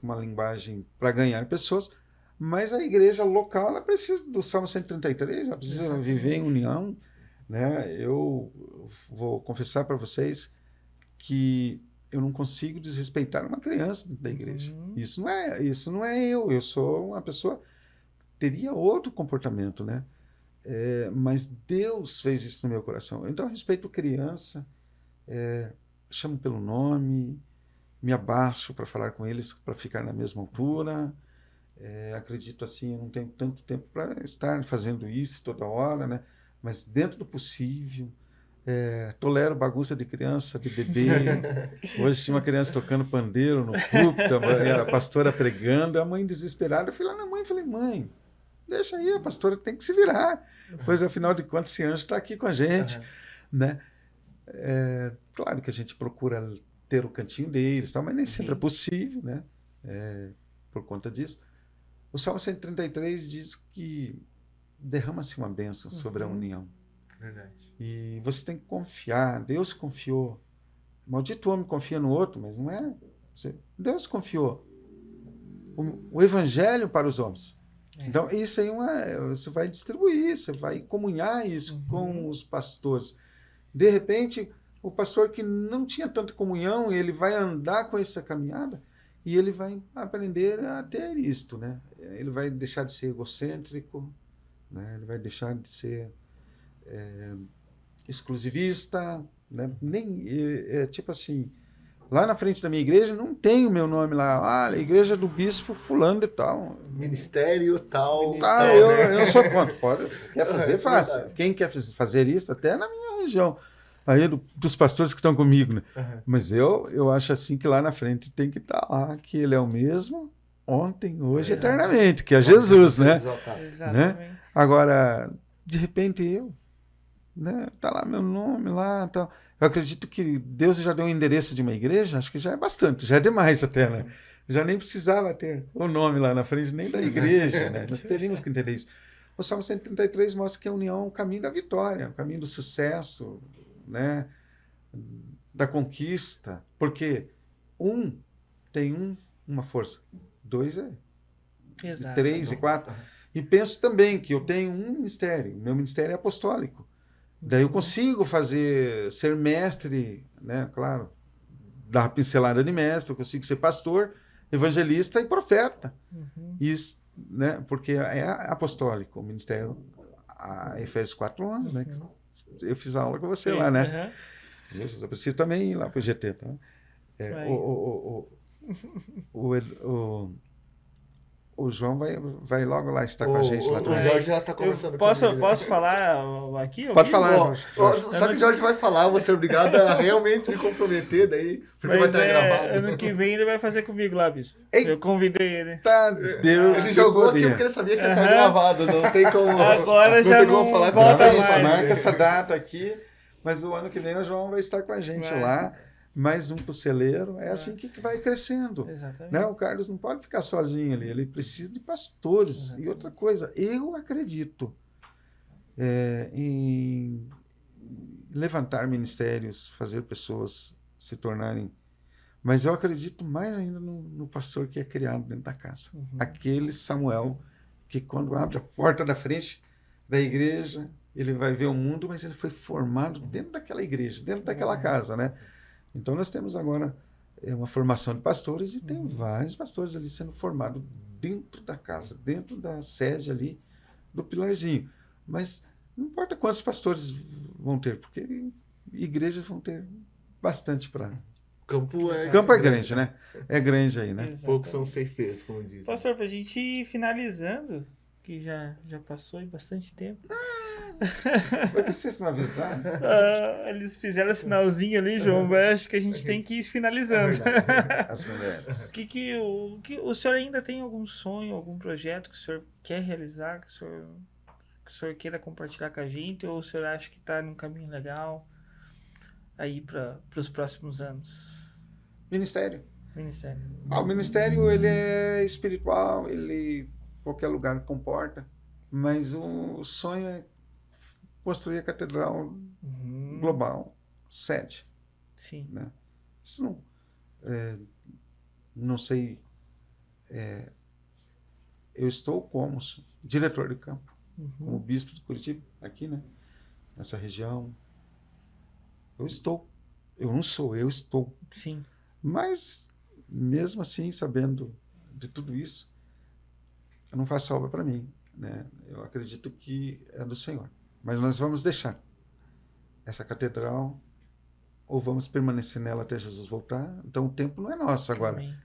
com uma linguagem para ganhar pessoas. Mas a igreja local, ela precisa do Salmo 133, ela precisa Exatamente. viver em união, né? Eu vou confessar para vocês que eu não consigo desrespeitar uma criança dentro da igreja. Uhum. Isso não é eu. Eu sou uma pessoa teria outro comportamento, né? Mas Deus fez isso no meu coração. Então eu respeito criança, chamo pelo nome, me abaixo para falar com eles, para ficar na mesma altura. Acredito assim, eu não tenho tanto tempo para estar fazendo isso toda hora, né? Mas dentro do possível. Tolero bagunça de criança, de bebê. Hoje tinha uma criança tocando pandeiro no púlpito, a pastora pregando, a mãe desesperada. Eu fui lá na mãe e falei, mãe, deixa aí, a pastora tem que se virar. Pois, afinal de contas, esse anjo está aqui com a gente. Né? Claro que a gente procura ter o cantinho deles, tal, mas nem sempre é possível, né? Por conta disso. O Salmo 133 diz que derrama-se uma bênção sobre a união. Verdade. E você tem que confiar. Deus confiou. Maldito homem confia no outro, mas não é. Deus confiou o evangelho para os homens. Então, isso aí você vai distribuir, você vai comunhar isso com os pastores. De repente, o pastor que não tinha tanta comunhão, ele vai andar com essa caminhada e ele vai aprender a ter isto, né? Ele vai deixar de ser egocêntrico, né? Ele vai deixar de ser exclusivista, né? Tipo assim, lá na frente da minha igreja não tem o meu nome lá. A igreja do bispo fulano e tal. Ministério tal. Tá, tal, né? eu não sou contra. Quer fazer, faça. Verdade. Quem quer fazer isso, até na minha região. Aí dos pastores que estão comigo, né? Uhum. Mas eu acho assim que lá na frente tem que estar lá, que ele é o mesmo ontem, hoje, eternamente, que é Jesus, né? Exatamente. Agora, de repente né? Tá lá meu nome lá, tal. Eu acredito que Deus já deu um endereço de uma igreja, acho que já é bastante, já é demais até, né? Já nem precisava ter o nome lá na frente, nem da igreja, né? Nós teríamos que entender isso. O Salmo 133 mostra que a união é o caminho da vitória, o caminho do sucesso, né? Da conquista. Porque tem uma força, 2 Exato. 3 e 4. E penso também que eu tenho um ministério, meu ministério é apostólico. Daí eu consigo ser mestre, né? Claro, dar uma pincelada de mestre, eu consigo ser pastor, evangelista e profeta. Isso, né? Porque é apostólico, o ministério, a Efésios 4:11, né? Eu fiz aula com você lá, né? Eu preciso também ir lá para o GT, tá? O João vai logo lá estar com a gente lá O também. Jorge já está conversando comigo. Posso falar aqui? Pode falar, Jorge. Só que o Jorge vai falar, você é obrigado a realmente me comprometer, daí porque vai Mas estar gravado. ano que vem ele vai fazer comigo lá, bispo. Ei. Eu convidei ele. Tá, Deus. Ele jogou aqui porque ele sabia que ia estar gravado, não tem como. Agora não já tem como não falar volta com mais. Marca essa data aqui, mas o ano que vem o João vai estar com a gente lá. Mais um pro celeiro. É assim que vai crescendo. Exatamente. Né? O Carlos não pode ficar sozinho ali, ele precisa de pastores. Exatamente. E outra coisa, eu acredito em levantar ministérios, fazer pessoas se tornarem. Mas eu acredito mais ainda no pastor que é criado dentro da casa. Aquele Samuel que, quando abre a porta da frente da igreja, ele vai ver o mundo, mas ele foi formado dentro daquela igreja, dentro daquela casa, né? Então nós temos agora uma formação de pastores e tem vários pastores ali sendo formados dentro da casa, dentro da sede ali do Pilarzinho. Mas não importa quantos pastores vão ter, porque igrejas vão ter bastante para... Campo é grande, né? É grande aí, né? Exatamente. Poucos são 6 vezes, como diz. Pastor, pra gente ir finalizando, que já passou aí bastante tempo. Por que vocês não avisaram? Eles fizeram o sinalzinho ali, João, mas acho que a gente tem que ir finalizando. As mulheres. O senhor ainda tem algum sonho, algum projeto que o senhor quer realizar, que o senhor queira compartilhar com a gente, ou o senhor acha que está num caminho legal aí para os próximos anos? Ministério. Ministério. O ministério, ele é espiritual, qualquer lugar comporta, mas o sonho é construir a catedral global, sede. Sim. Né? Isso não sei, eu estou como diretor de campo, como bispo de Curitiba, aqui, né? Nessa região. Eu estou. Sim. Mas, mesmo assim, sabendo de tudo isso, eu não faço obra para mim, né? Eu acredito que é do Senhor. Mas nós vamos deixar essa catedral ou vamos permanecer nela até Jesus voltar. Então o templo não é nosso agora. Amém.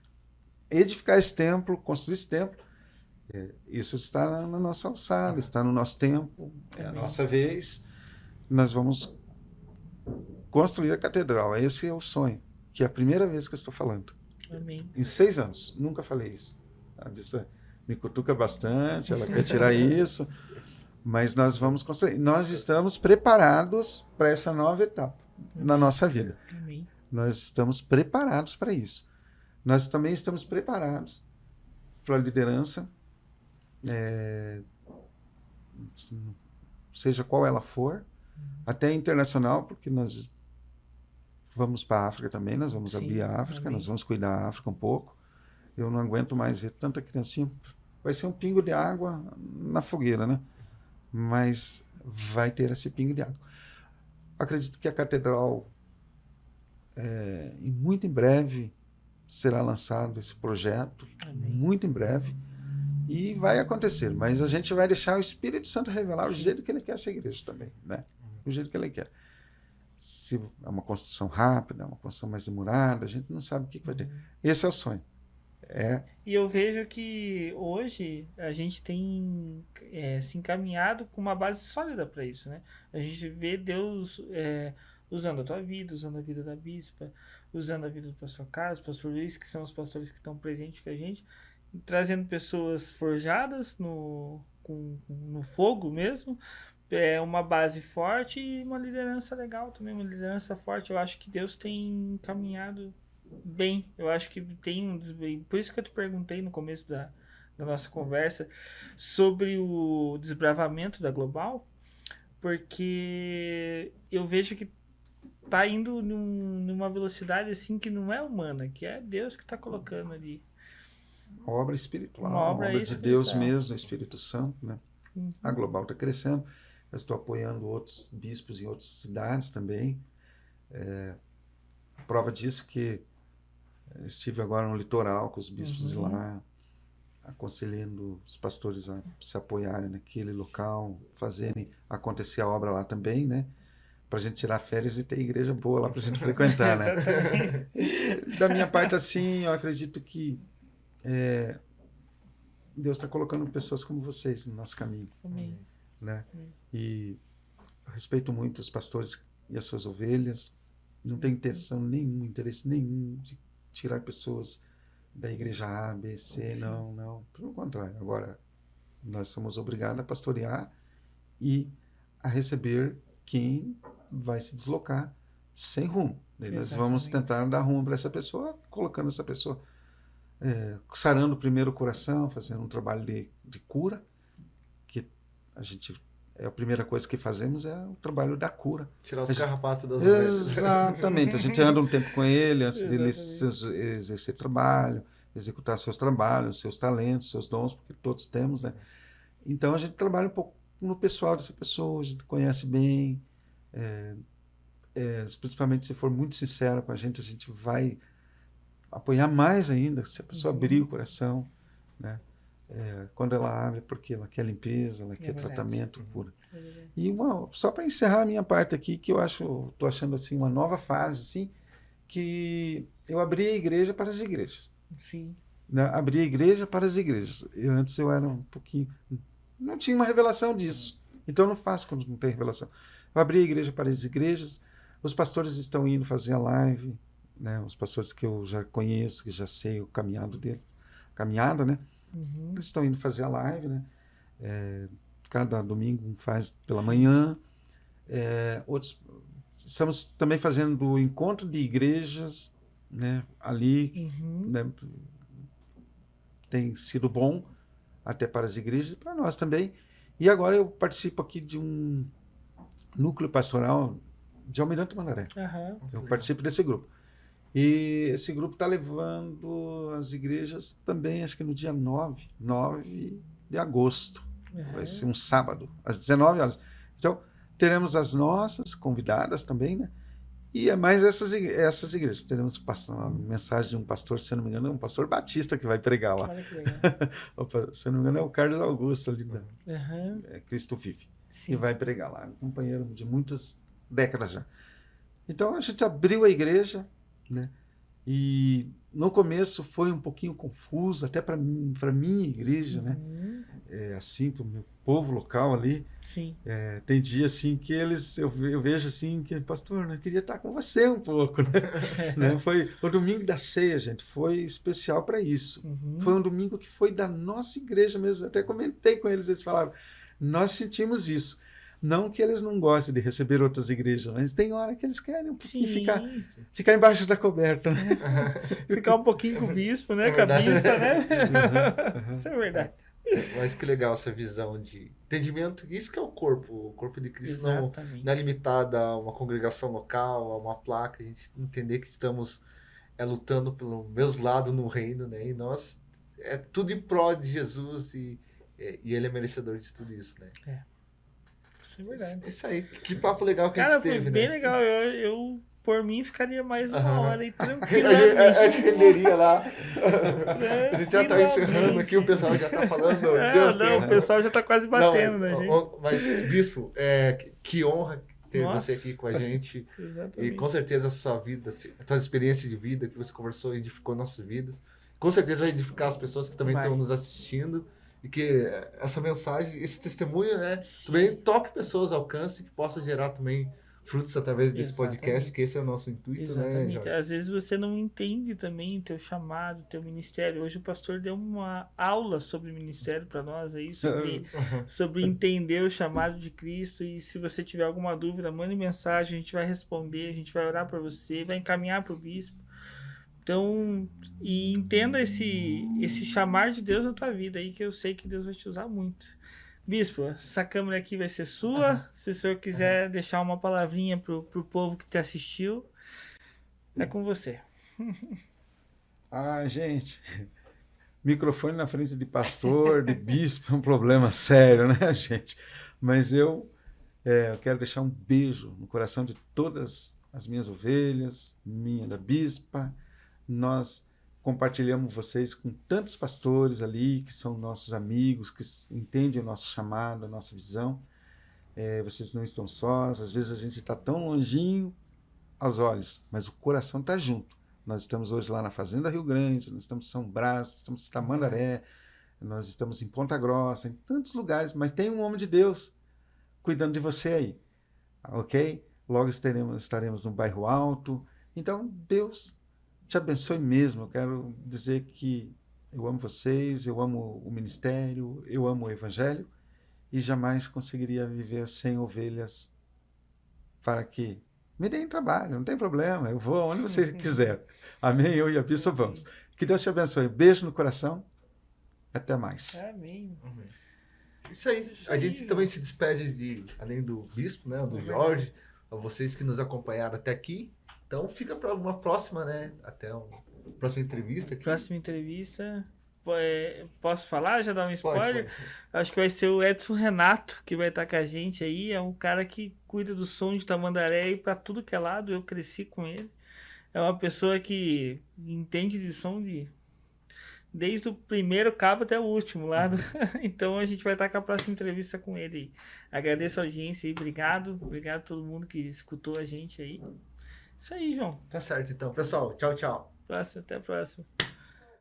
Edificar esse templo, construir esse templo, isso está na nossa alçada, está no nosso tempo, é a nossa vez. Nós vamos construir a catedral. Esse é o sonho, que é a primeira vez que eu estou falando. Amém. Em 6 anos, nunca falei isso. A bispa me cutuca bastante, ela quer tirar isso. Mas nós vamos construir. Nós estamos preparados para essa nova etapa na nossa vida. Amém. Nós estamos preparados para isso. Nós também estamos preparados para a liderança, seja qual ela for, até internacional, porque nós vamos para a África também, nós vamos abrir a África, nós vamos cuidar da África um pouco. Eu não aguento mais ver tanta criancinha. Vai ser um pingo de água na fogueira, né? Mas vai ter esse pingo de água. Acredito que a catedral, muito em breve, será lançado esse projeto, muito em breve, e vai acontecer. Mas a gente vai deixar o Espírito Santo revelar o jeito que ele quer essa igreja também, né? O jeito que ele quer. Se é uma construção rápida, uma construção mais demorada, a gente não sabe o que vai ter. Esse é o sonho. E eu vejo que hoje a gente tem se encaminhado com uma base sólida para isso, né? A gente vê Deus usando a tua vida, usando a vida da bispa, usando a vida do pastor Carlos, pastor Luiz, que são os pastores que estão presentes com a gente, trazendo pessoas forjadas no fogo mesmo, uma base forte e uma liderança legal também, uma liderança forte. Eu acho que Deus tem caminhado bem. Eu acho que tem por isso que eu te perguntei no começo da nossa conversa sobre o desbravamento da Global, porque eu vejo que tá indo numa velocidade assim que não é humana, que é Deus que tá colocando ali. Uma obra espiritual, Uma obra de Deus mesmo, o Espírito Santo, né? A Global está crescendo. Eu estou apoiando outros bispos em outras cidades também. Prova disso que estive agora no litoral com os bispos de lá, aconselhando os pastores a se apoiarem naquele local, fazerem acontecer a obra lá também, né? Para a gente tirar férias e ter igreja boa lá para a gente frequentar, né? Da minha parte, assim, eu acredito que Deus está colocando pessoas como vocês no nosso caminho. Amém. Né? E eu respeito muito os pastores e as suas ovelhas. Não tenho intenção nenhuma, interesse nenhum de tirar pessoas da igreja A, B, C, não. Pelo contrário. Agora, nós somos obrigados a pastorear e a receber quem vai se deslocar sem rumo. Nós vamos tentar dar rumo para essa pessoa, colocando essa pessoa, sarando primeiro o coração, fazendo um trabalho de cura, que a gente... a primeira coisa que fazemos é o trabalho da cura. Tirar os carrapatos das ovelhas. Exatamente. A gente anda um tempo com ele antes dele exercer trabalho, executar seus trabalhos, seus talentos, seus dons, porque todos temos, né? Então a gente trabalha um pouco no pessoal dessa pessoa, a gente conhece bem, principalmente se for muito sincero com a gente vai apoiar mais ainda, se a pessoa abrir o coração, né? Quando ela abre, porque ela quer limpeza, ela quer tratamento, cura. E só para encerrar a minha parte aqui, que estou achando assim uma nova fase, assim, que eu abri a igreja para as igrejas. Sim. Né? Abri a igreja para as igrejas. Antes eu era um pouquinho... não tinha uma revelação disso. Então eu não faço quando não tem revelação. Eu abri a igreja para as igrejas, os pastores estão indo fazer a live, né? Os pastores que eu já conheço, que já sei o caminhada, né? Eles estão indo fazer a live, né? Cada domingo um faz pela manhã. Outros, estamos também fazendo o encontro de igrejas, né? Ali, né? Tem sido bom até para as igrejas e para nós também. E agora eu participo aqui de um núcleo pastoral de Almirante Mandaré. Eu participo desse grupo. E esse grupo está levando as igrejas também, acho que no dia 9 de agosto. Vai ser um sábado, às 19 horas. Então, teremos as nossas convidadas também, né? E é mais essas igrejas. Teremos uma mensagem de um pastor, se eu não me engano, é um pastor batista que vai pregar lá. Olha que legal. Se eu não me engano, é o Carlos Augusto ali da Cristo Vive. Sim. E vai pregar lá. Um companheiro de muitas décadas já. Então, a gente abriu a igreja, né? E no começo foi um pouquinho confuso, até para minha igreja, né? Assim, para o meu povo local ali. Sim. Tem dia assim que eu vejo assim que, pastor, eu queria estar com você um pouco, né? Foi o domingo da ceia, gente, foi especial para isso. Foi um domingo que foi da nossa igreja mesmo. Eu até comentei com eles, eles falaram, nós sentimos isso. Não que eles não gostem de receber outras igrejas, mas tem hora que eles querem um pouquinho ficar embaixo da coberta. Né? Ficar um pouquinho com o bispo, né? Com a bispa, né? Isso é verdade. Mas que legal essa visão de entendimento. Isso que é o corpo de Cristo. Não é limitado a uma congregação local, a uma placa. A gente entender que estamos lutando pelo mesmo lado no reino, né? E nós, tudo em prol de Jesus e Ele é merecedor de tudo isso, né? Isso é verdade. Isso aí. Que papo legal que a gente teve, foi bem né? legal. Eu, por mim, ficaria mais uma hora aí tranquilo. A gente renderia lá. A gente já tá encerrando aqui, o pessoal já tá falando. O pessoal já tá quase batendo, né, gente? Mas, bispo, que honra ter Nossa. você aqui com a gente. E Exatamente. com certeza a sua vida, a sua experiência de vida que você conversou edificou nossas vidas. Com certeza vai edificar as pessoas que também Vai. estão nos assistindo. E que essa mensagem, esse testemunho, né, também toque pessoas, alcance, que possa gerar também frutos através desse podcast, Exatamente. que esse é o nosso intuito, né, Exatamente. Jorge? Às vezes você não entende também o teu chamado, o teu ministério. Hoje o pastor deu uma aula sobre ministério para nós aí, sobre entender o chamado de Cristo. E se você tiver alguma dúvida, mande mensagem, a gente vai responder, a gente vai orar por você, vai encaminhar para o bispo. Então, e entenda esse chamar de Deus na tua vida aí, que eu sei que Deus vai te usar muito. Bispo, essa câmera aqui vai ser sua. Se o senhor quiser deixar uma palavrinha pro povo que te assistiu, é com você. Gente, microfone na frente de pastor, de bispo, é um problema sério, né, gente? Mas eu quero deixar um beijo no coração de todas as minhas ovelhas, minha da bispa. Nós compartilhamos vocês com tantos pastores ali, que são nossos amigos, que entendem o nosso chamado, a nossa visão. Vocês não estão sós, às vezes a gente está tão longinho aos olhos, mas o coração está junto. Nós estamos hoje lá na Fazenda Rio Grande, nós estamos em São Brás, nós estamos em Tamandaré, nós estamos em Ponta Grossa, em tantos lugares, mas tem um homem de Deus cuidando de você aí, ok? Logo estaremos no Bairro Alto. Então, Deus te abençoe mesmo. Eu quero dizer que eu amo vocês, eu amo o ministério, eu amo o evangelho e jamais conseguiria viver sem ovelhas para que me deem trabalho, não tem problema, eu vou onde você quiser. Amém? Eu e a bispa vamos. Que Deus te abençoe. Beijo no coração. Até mais. Amém. Isso aí. A gente também se despede além do bispo, né, do Jorge, a vocês que nos acompanharam até aqui. Então fica para uma próxima, né? Até uma próxima entrevista aqui. Próxima entrevista. Posso falar? Já dar um spoiler? Pode. Acho que vai ser o Edson Renato que vai estar com a gente aí. É um cara que cuida do som de Tamandaré e para tudo que é lado. Eu cresci com ele. É uma pessoa que entende de som desde o primeiro cabo até o último lado. Então a gente vai estar com a próxima entrevista com ele. Agradeço a audiência aí. Obrigado. Obrigado a todo mundo que escutou a gente aí. Isso aí, João. Tá certo, então. Pessoal, tchau, tchau. Até a próxima.